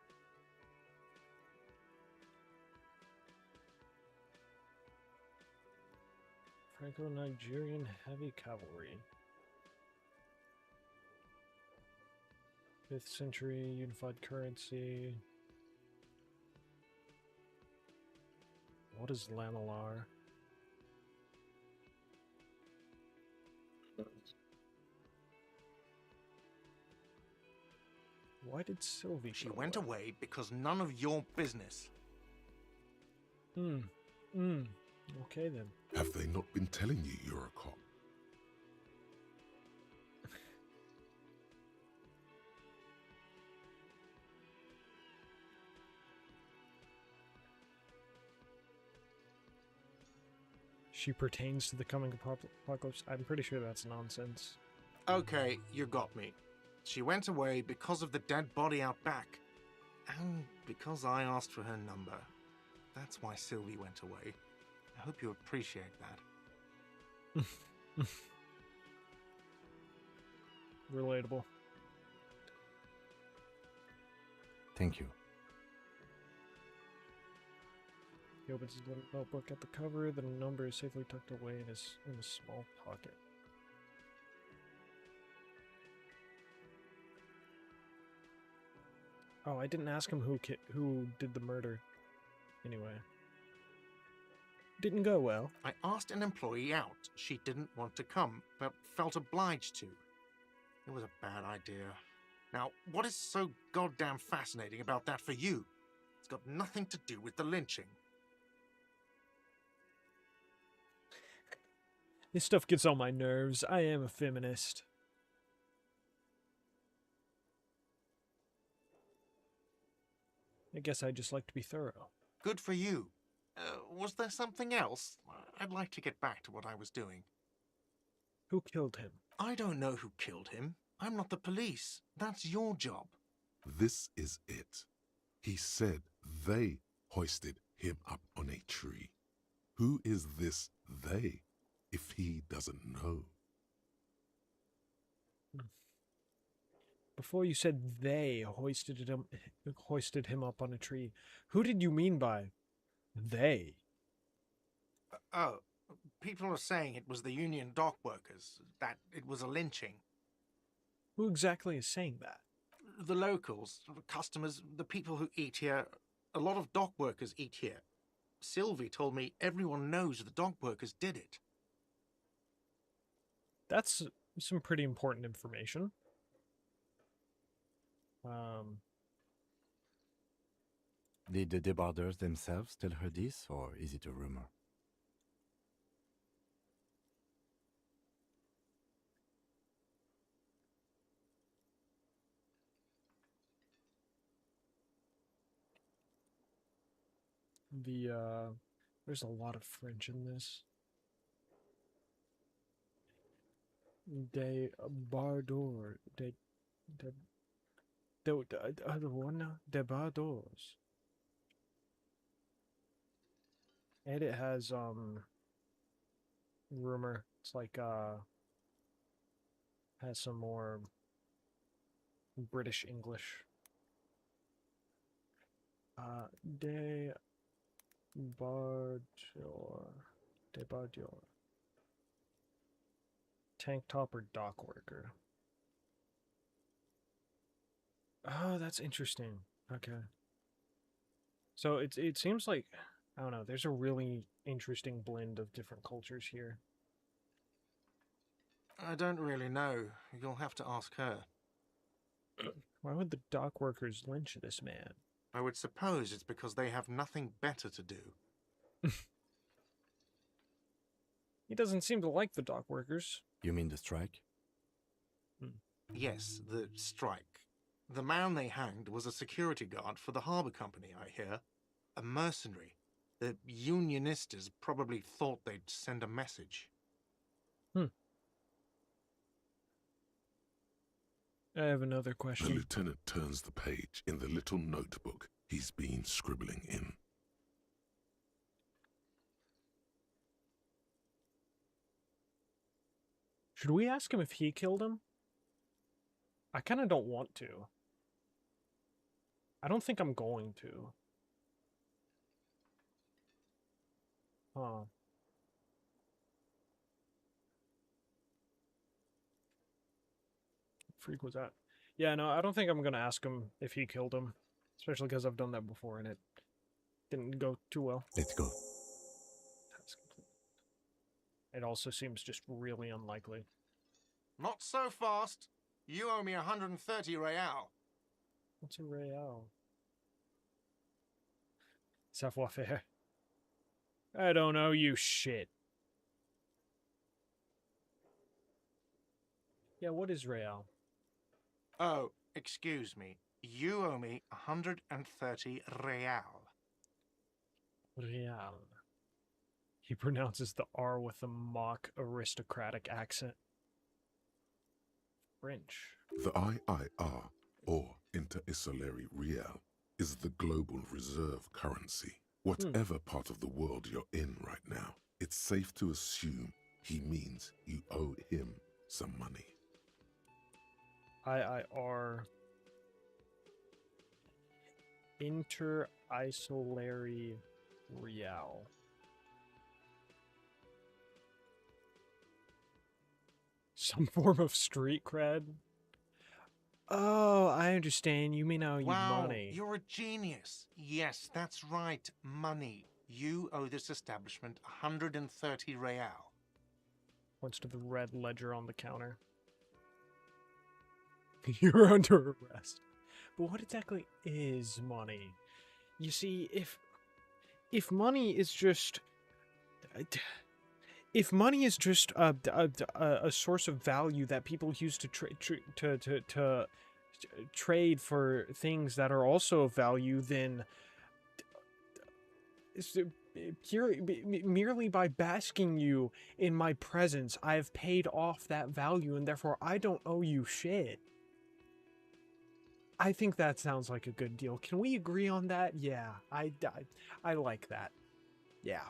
Franco-Nigerian heavy cavalry. 5th century unified currency. What is lamellar? Why did Sylvie She go went away because none of your business. Okay then. Have they not been telling you you're a cop? She pertains to the coming apocalypse. I'm pretty sure that's nonsense. Okay, you got me. She went away because of the dead body out back. And because I asked for her number. That's why Sylvie went away. I hope you appreciate that. Relatable. thank you. He opens his little notebook at the cover. The number is safely tucked away in a small pocket. Oh, I didn't ask him who did the murder. Anyway. Didn't go well. I asked an employee out. She didn't want to come, but felt obliged to. It was a bad idea. Now, what is so goddamn fascinating about that for you? It's got nothing to do with the lynching. This stuff gets on my nerves. I am a feminist. I guess I just like to be thorough. Good for you. Was there something else? I'd like to get back to what I was doing. Who killed him? I don't know who killed him. I'm not the police. That's your job. This is it. He said they hoisted him up on a tree. Who is this they, if he doesn't know? Before you said they hoisted him up on a tree, who did you mean by they? Oh, people are saying it was the union dock workers, that it was a lynching. Who exactly is saying that? The locals, customers, the people who eat here. A lot of dock workers eat here. Sylvie told me everyone knows the dock workers did it. That's some pretty important information. Did the debarders themselves tell her this, or is it a rumor? There's a lot of French in this. De Bardor, de one debardors. And it has rumor. It's like has some more British English. De Bardor. De Bardor. Tank top or dock worker. Oh, that's interesting. Okay. So it seems like, I don't know, there's a really interesting blend of different cultures here. I don't really know. You'll have to ask her. Why would the dock workers lynch this man? I would suppose it's because they have nothing better to do. He doesn't seem to like the dock workers. You mean the strike? Yes, the strike. The man they hanged was a security guard for the harbour company, I hear. A mercenary. The Unionistas probably thought they'd send a message. I have another The question. lieutenant turns the page in the little notebook he's been scribbling in. Should we ask him if he killed him? I kind of don't want to. I don't think I'm going to. Huh. Freak was that? Yeah, no, I don't think I'm gonna ask him if he killed him. Especially because I've done that before and it didn't go too well. Let's go. It also seems just really unlikely. Not so fast. You owe me 130 real. What's a real? Savoir faire. I don't know, you shit. Yeah, what is real? Oh, excuse me. You owe me 130 real. Real. He pronounces the R with a mock aristocratic accent. French. The IIR, or Inter-Isolary Real, is the global reserve currency. Whatever part of the world you're in right now, it's safe to assume he means you owe him some money. IIR. Inter-Isolary Real. Some form of street cred? Oh, I understand. You mean I owe you money. You're a genius. Yes, that's right. Money. You owe this establishment 130 real. Points to the red ledger on the counter. You're under arrest. But what exactly is money? You see, if money is just a source of value that people use to trade for things that are also of value, then merely by basking you in my presence, I have paid off that value, and therefore I don't owe you shit. I think that sounds like a good deal. Can we agree on that? Yeah, I like that. Yeah.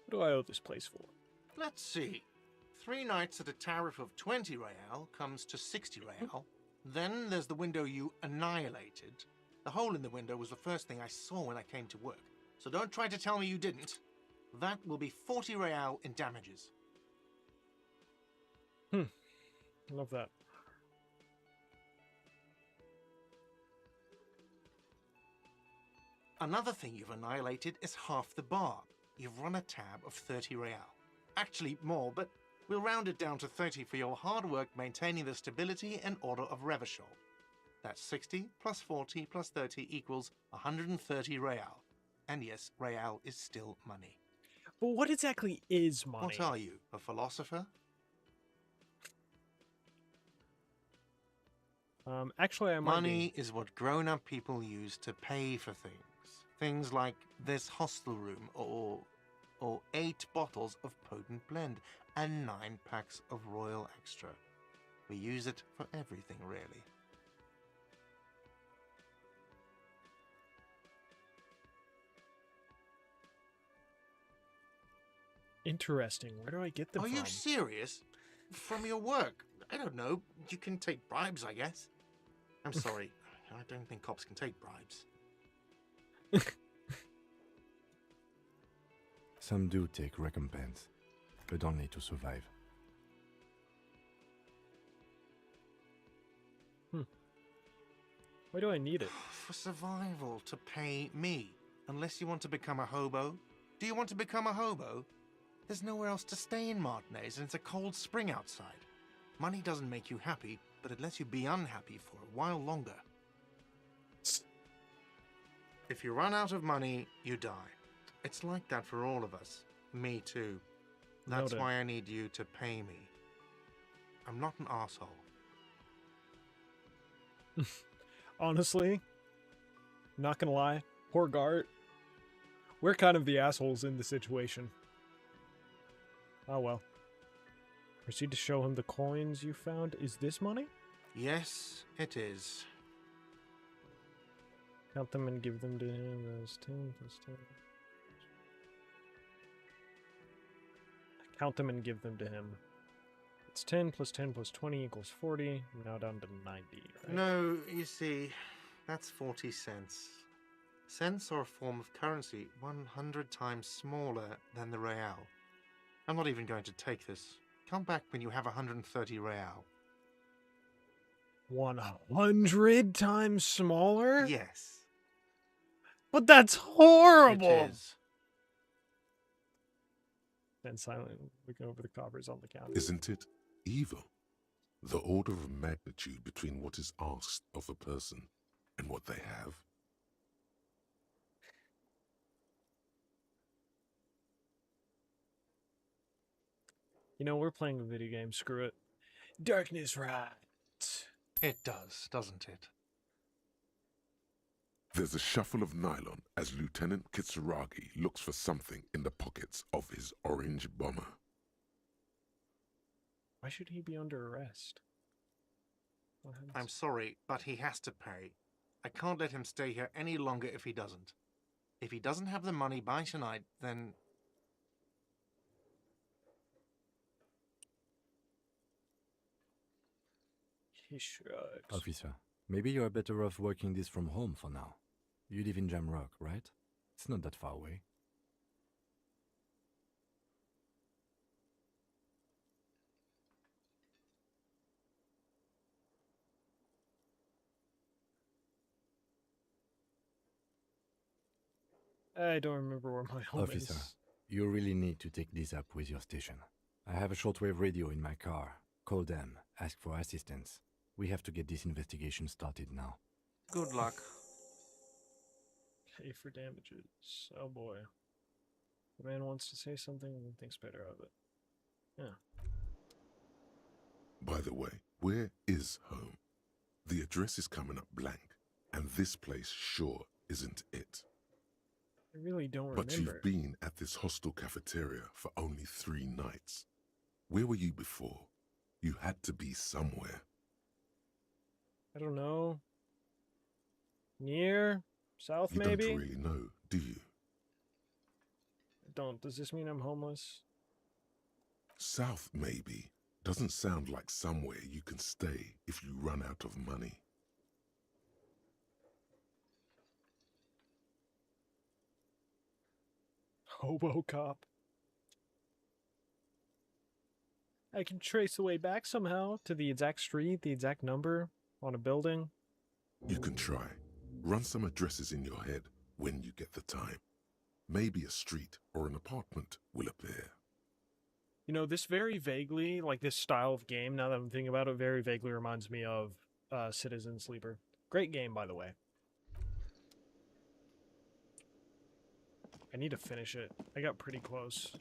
What do I owe this place for? Let's see. 3 nights at a tariff of 20 real comes to 60 real. Then there's the window you annihilated. The hole in the window was the first thing I saw when I came to work. So don't try to tell me you didn't. That will be 40 real in damages. Love that. Another thing you've annihilated is half the bar. You've run a tab of 30 real. Actually more, but we'll round it down to 30 for your hard work maintaining the stability and order of Revachol. That's 60 plus 40 plus 30 equals 130 real. And yes, real is still money. But what exactly is money? What are you, a philosopher? Actually, I might Money is what grown-up people use to pay for things. Things like this hostel room, or 8 bottles of potent blend, and 9 packs of Royal Extra. We use it for everything, really. Interesting. Where do I get them Are from? you serious? From your work? I don't know. You can take bribes, I guess. I'm sorry. I don't think cops can take bribes. Some do take recompense, but only to survive. Why do I need it? For survival, to pay me. Unless you want to become a hobo. Do you want to become a hobo? There's nowhere else to stay in Martinez, and it's a cold spring outside. Money doesn't make you happy, but it lets you be unhappy for a while longer. If you run out of money, you die. It's like that for all of us. Me too. That's Noted. why I need you to pay me. I'm not an asshole. Honestly, not gonna lie, poor Gart. We're kind of the assholes in the situation. Oh well. Proceed to show him the coins you found. Is this money? Yes, it is. Count them and give them to him. That's 10 plus 10. Count them and give them to him. It's 10 plus 10 plus 20 equals 40. Now down to 90, right? No, you see, that's 40 cents. Cents are a form of currency 100 times smaller than the real. I'm not even going to take this. Come back when you have 130 real. 100 times smaller? Yes, But that's horrible! it is. Then silently looking over the coppers on the counter. Isn't it evil? The order of magnitude between what is asked of a person and what they have. You know, we're playing a video game. Screw it. Darkness right. It does, doesn't it? There's a shuffle of nylon as Lieutenant Kitsuragi looks for something in the pockets of his orange bomber. Why should he be under arrest? What happens? I'm sorry, but he has to pay. I can't let him stay here any longer if he doesn't. If he doesn't have the money by tonight, then... He shrugs. Officer, maybe you are better off working this from home for now. You live in Jamrock, right? It's not that far away. I don't remember where my home Officer, is. you really need to take this up with your station. I have a shortwave radio in my car. Call them, ask for assistance. We have to get this investigation started now. Good luck. Pay for damages. Oh boy. The man wants to say something and thinks better of it. Yeah. By the way, where is home? The address is coming up blank, and this place sure isn't it. I really don't But remember. you've been at this hostel cafeteria for only 3 nights. Where were you before? You had to be somewhere. I don't know. Near? South, You maybe? don't really know, do you? Don't. Does this mean I'm homeless? South, maybe. Doesn't sound like somewhere you can stay if you run out of money. Hobo cop. I can trace the way back somehow to the exact street, the exact number on a building. You can try. Run some addresses in your head when you get the time. Maybe a street or an apartment will appear. You know, this very vaguely, like this style of game, now that I'm thinking about it, very vaguely reminds me of Citizen Sleeper. Great game, by the way. I need to finish it. I got pretty close.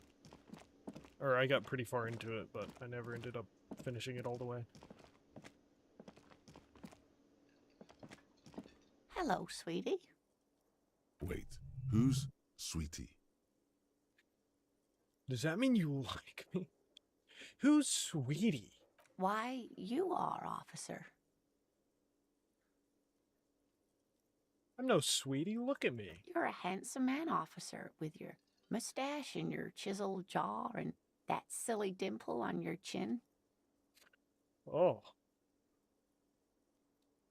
Or I got pretty far into it, but I never ended up finishing it all the way. Hello, sweetie. Wait, who's Sweetie? Does that mean you like me? Who's Sweetie? Why, you are, officer. I'm no Sweetie, look at me. You're a handsome man, officer, with your mustache and your chiseled jaw and that silly dimple on your chin. Oh.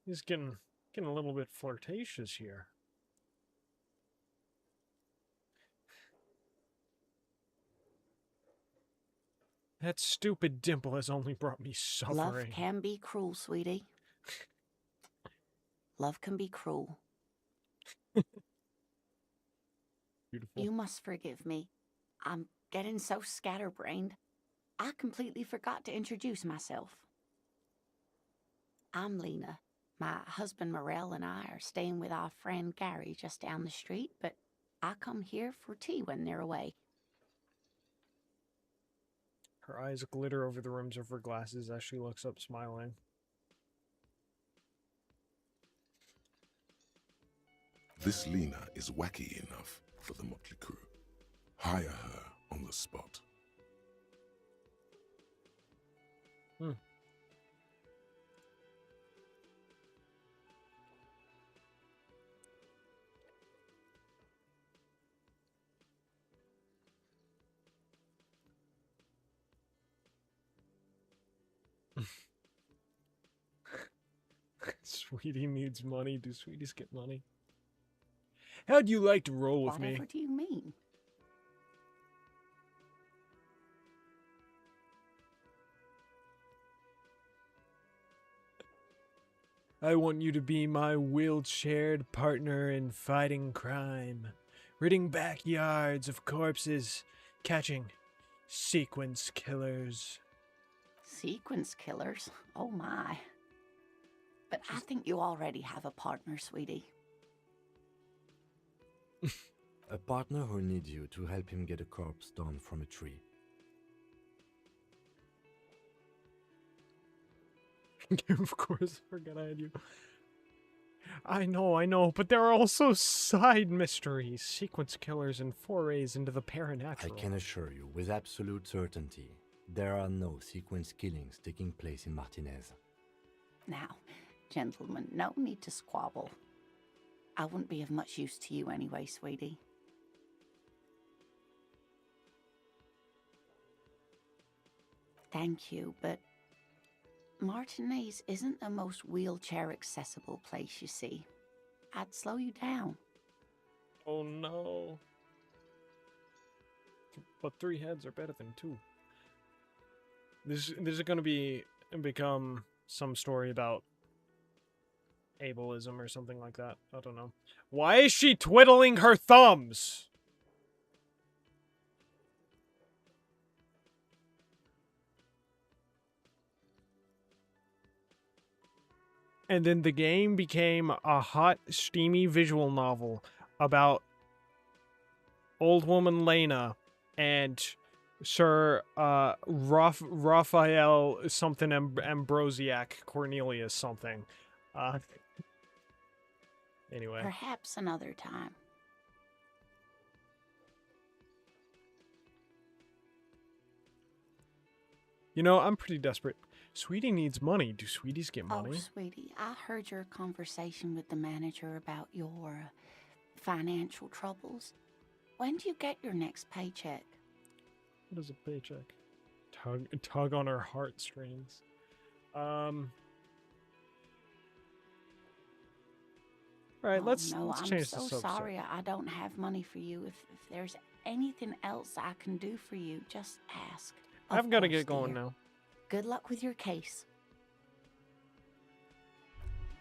He's getting a little bit flirtatious here. That stupid dimple has only brought me suffering. Love can be cruel, sweetie. Love can be cruel. Beautiful. You must forgive me. I'm getting so scatterbrained. I completely forgot to introduce myself. I'm Lena. My husband Morel and I are staying with our friend Gary just down the street, but I come here for tea when they're away. Her eyes glitter over the rims of her glasses as she looks up, smiling. This Lena is wacky enough for the motley crew. Hire her on the spot. Hmm. Sweetie needs money. Do sweeties get money? How'd you like to roll with me? Whatever do you mean? I want you to be my wheelchaired partner in fighting crime, ridding backyards of corpses, catching sequence killers. Sequence killers? Oh my. But I think you already have a partner, sweetie. A partner who needs you to help him get a corpse down from a tree. Of course, I forgot I had you. I know, but there are also side mysteries, sequence killers, and forays into the paranatural. I can assure you, with absolute certainty, there are no sequence killings taking place in Martinez. Now, gentlemen, no need to squabble. I wouldn't be of much use to you anyway, sweetie. Thank you, but Martinez isn't the most wheelchair-accessible place, you see. I'd slow you down. Oh no. But 3 heads are better than 2. This is going to become some story about ableism or something like that. I don't know. Why is she twiddling her thumbs? And then the game became a hot, steamy visual novel about old woman Lena and Sir Raphael something Ambrosiak Cornelius something. Anyway. Perhaps another time. You know, I'm pretty desperate. Sweetie needs money. Do sweeties get money? Oh, sweetie, I heard your conversation with the manager about your financial troubles. When do you get your next paycheck? What is a paycheck? Tug on her heartstrings. Alright, let's change the subject. I'm so sorry I don't have money for you. If there's anything else I can do for you, just ask. I've got to get going now. Good luck with your case.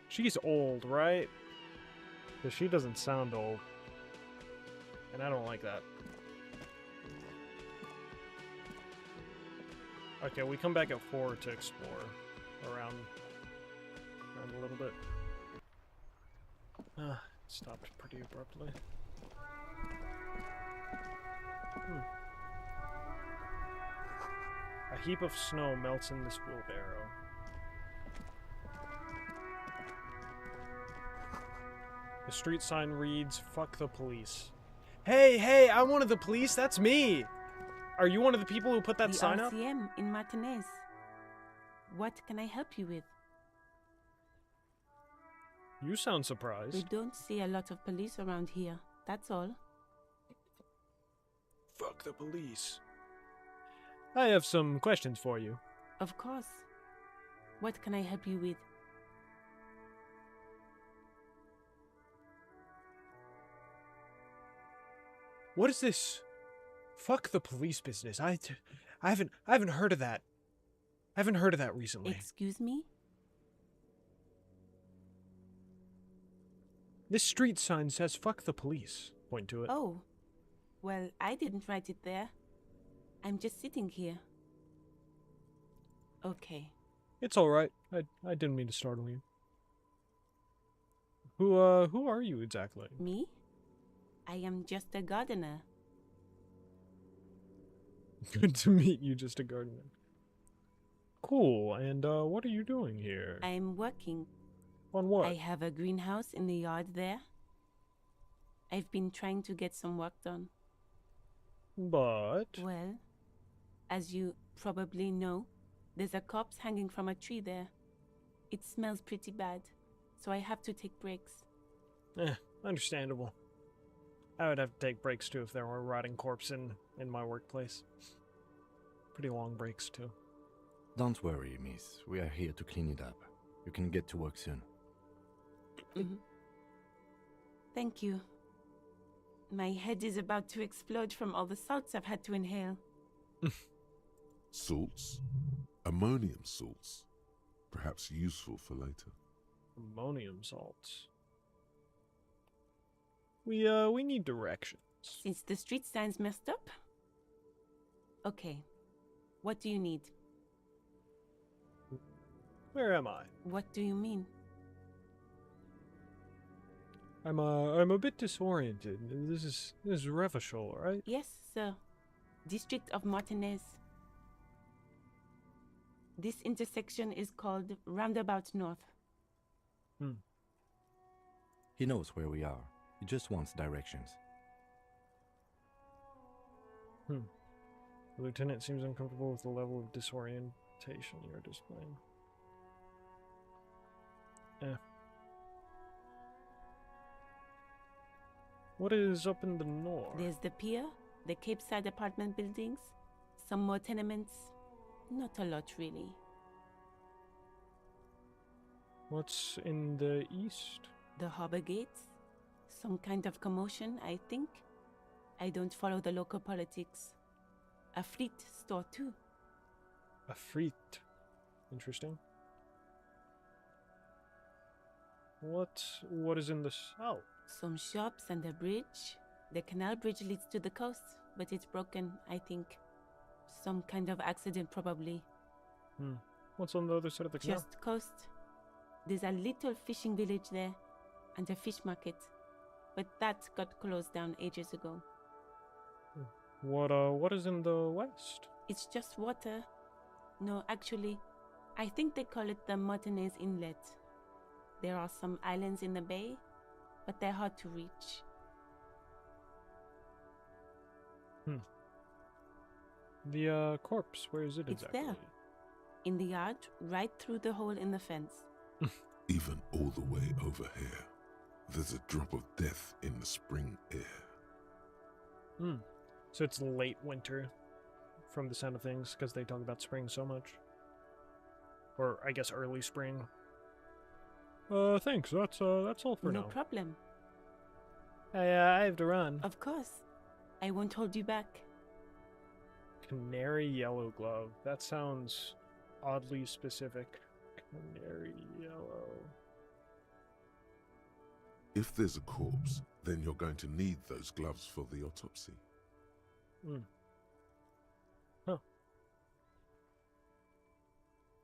She's old, right? Because she doesn't sound old. And I don't like that. Okay, we come back at 4 to explore around a little bit. Stopped pretty abruptly. A heap of snow melts in this wheelbarrow. The street sign reads, "Fuck the police." Hey, I'm one of the police, that's me! Are you one of the people who put that sign up? Elysium in Martinez. What can I help you with? You sound We surprised. don't see a lot of police around here, that's all. Fuck the police. I have some questions for you. Of course. What can I help you with? What is this? Fuck the police business. I haven't heard of that. I haven't heard of that recently. Excuse me? This street sign says "fuck the police." Point to it. Oh. Well, I didn't write it there. I'm just sitting here. Okay. It's all right. I didn't mean to startle you. Who are you exactly? Me? I am just a gardener. Good to meet you, just a gardener. Cool. And what are you doing here? I'm working. On what? I have a greenhouse in the yard there. I've been trying to get some work done. But Well, as you probably know, there's a corpse hanging from a tree there. It smells pretty bad, so I have to take breaks. Understandable. I would have to take breaks too if there were a rotting corpse in my workplace. Pretty long breaks too. Don't worry, miss. We are here to clean it up. You can get to work soon. Thank you. My head is about to explode from all the salts I've had to inhale. Salts? Ammonium salts. Perhaps useful for later. Ammonium salts. We need directions. Since the street sign's messed up? Okay. What do you need? Where am I? What do you mean? I'm a bit disoriented. This is Revachol, right? Yes, sir. District of Martinez. This intersection is called Roundabout North. He knows where we are. He just wants directions. The lieutenant seems uncomfortable with the level of disorientation you're displaying. What is up in the north? There's the pier, the Cape Side apartment buildings, some more tenements. Not a lot, really. What's in the east? The harbor gates? Some kind of commotion, I think. I don't follow the local politics. A fleet store, too. A fleet. Interesting. What is in the south? Some shops and a bridge. The canal bridge leads to the coast, but it's broken, I think. Some kind of accident, probably. What's on the other side of the canal? Just coast. There's a little fishing village there, and a fish market. But that got closed down ages ago. What is in the west? It's just water. No, actually, I think they call it the Martinez Inlet. There are some islands in the bay, but they're hard to reach. The corpse, where is it It's exactly? there. In the yard, right through the hole in the fence. Even all the way over here, there's a drop of death in the spring air. So it's late winter, from the sound of things, because they talk about spring so much. Or I guess early spring. Thanks. That's all for No now. problem. I have to run. Of course. I won't hold you back. Canary yellow glove. That sounds Oddly specific. Canary yellow. If there's a corpse, then you're going to need those gloves for the autopsy. Hmm. Huh.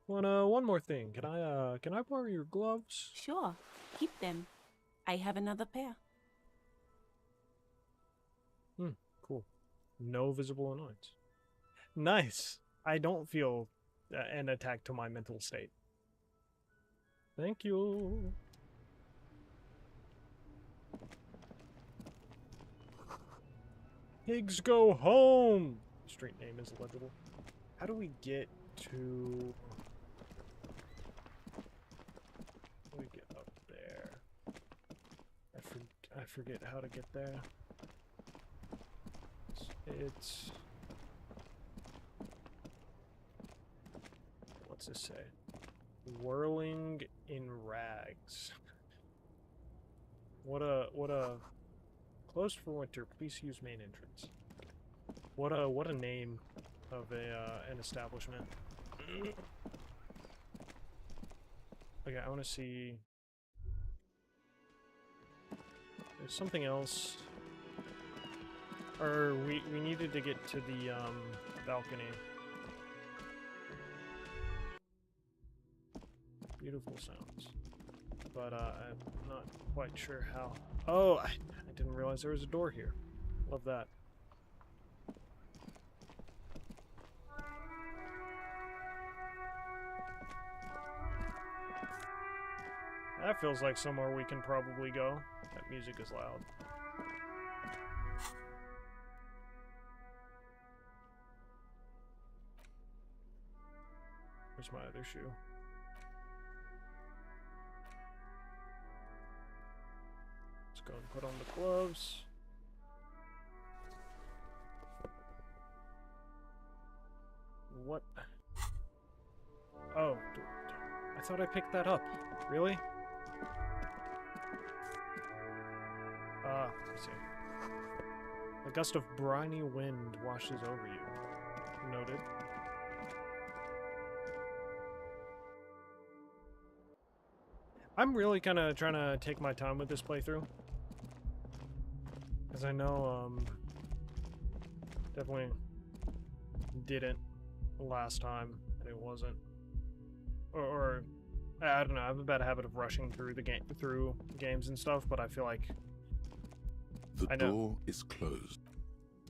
One more thing. Can I borrow your gloves? Sure, keep them. I have another pair. Cool. No visible annoyance. Nice. I don't feel an attack to my mental state. Thank you. Pigs go home. Street name is illegible. How do we get to? How do we get up there? I forget how to get there. It's what's this say? Whirling in rags. What a closed for winter. Please use main entrance. What a name of an establishment. Okay, I want to see. There's something else. Or we needed to get to the balcony. Beautiful sounds, but I'm not quite sure how. Oh, I didn't realize there was a door here. Love that. That feels like somewhere we can probably go. That music is loud. Where's my other shoe? Let's go and put on the gloves. What? Oh, I thought I picked that up. Really? Ah, I see. A gust of briny wind washes over you. Noted. I'm really kind of trying to take my time with this playthrough. Because I know, definitely didn't last time, and it wasn't. Or I don't know, I have a bad habit of rushing through games and stuff, but I feel like The door is closed.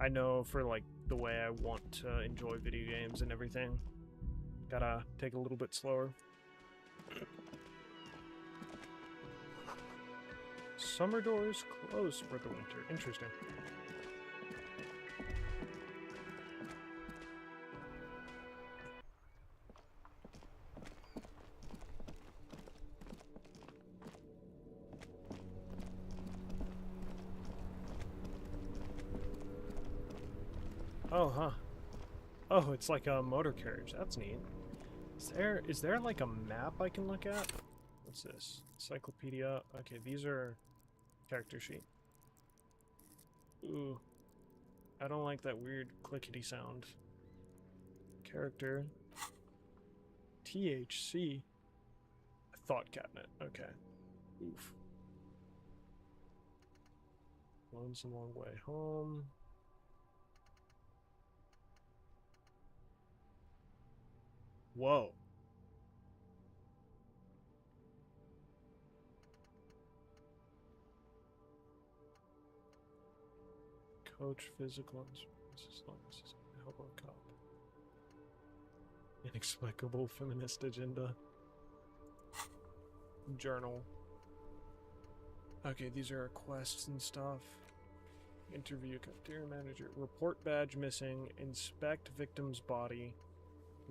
I know for like the way I want to enjoy video games and everything, gotta take a little bit slower. Summer doors closed for the winter. Interesting. Oh, huh. Oh, it's like a motor carriage. That's neat. Is there like a map I can look at? What's this? Encyclopedia. Okay, these are character sheet. Ooh. I don't like that weird clickety sound. Character. THC. A thought cabinet. Okay. Oof. Lonesome long way home. Whoa. Coach physical elbow cop. Inexplicable feminist agenda. Journal. Okay, these are quests and stuff. Interview cafeteria manager. Report badge missing. Inspect victim's body.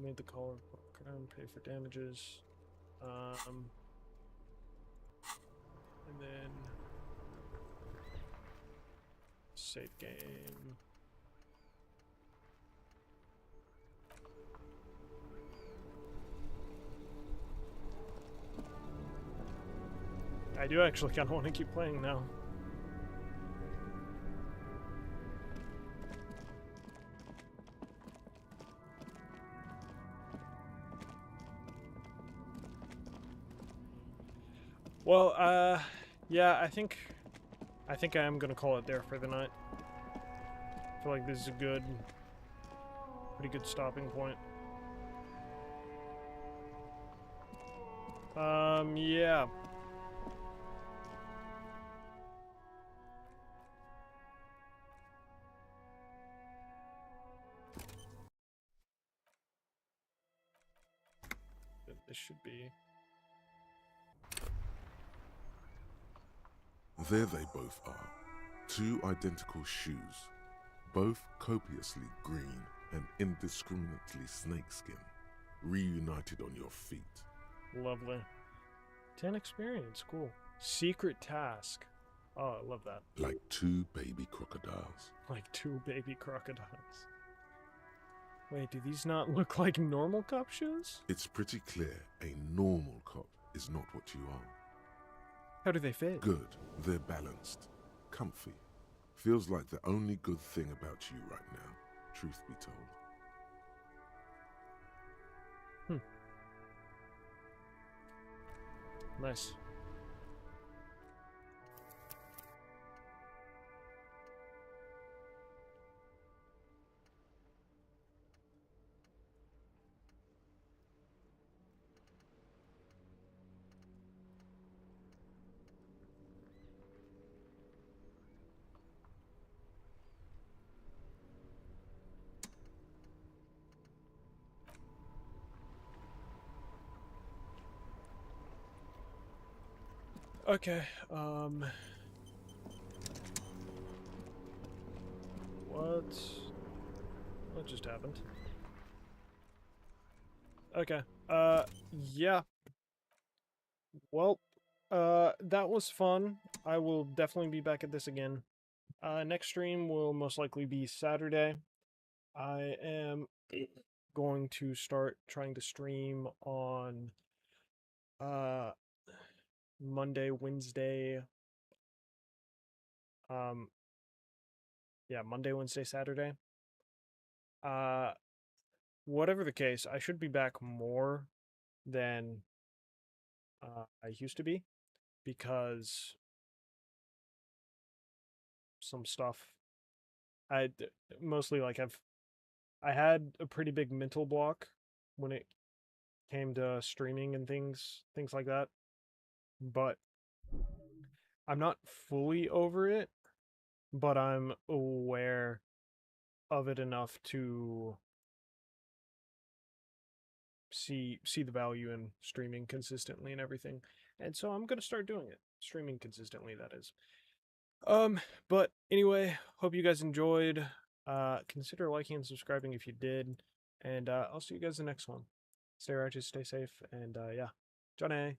Made the call. Crime. Pay for damages. And then save game. I do actually kind of want to keep playing now. Well, yeah, I think I am gonna call it there for the night. I feel like this is a pretty good stopping point. Yeah. This should be. There they both are. Two identical shoes, both copiously green and indiscriminately snakeskin, reunited on your feet. Lovely. 10 experience, cool. Secret task. Oh, I love that. Like two baby crocodiles. Like 2 baby crocodiles. Wait, do these not look like normal cop shoes? It's pretty clear a normal cop is not what you are. How do they fit? Good. They're balanced. Comfy. Feels like the only good thing about you right now, truth be told. Nice. Okay, what just happened? Okay, yeah. Well, that was fun. I will definitely be back at this again. Next stream will most likely be Saturday. I am going to start trying to stream on, Monday, Wednesday, yeah, Monday, Wednesday, Saturday. Whatever the case, I should be back more than I used to be, because some stuff mostly like I had a pretty big mental block when it came to streaming and things like that, but I'm not fully over it, but I'm aware of it enough to see the value in streaming consistently and everything. And so I'm going to start doing it. Streaming consistently, that is. But anyway, hope you guys enjoyed. Consider liking and subscribing if you did. And I'll see you guys in the next one. Stay righteous, stay safe, and yeah. Johnny.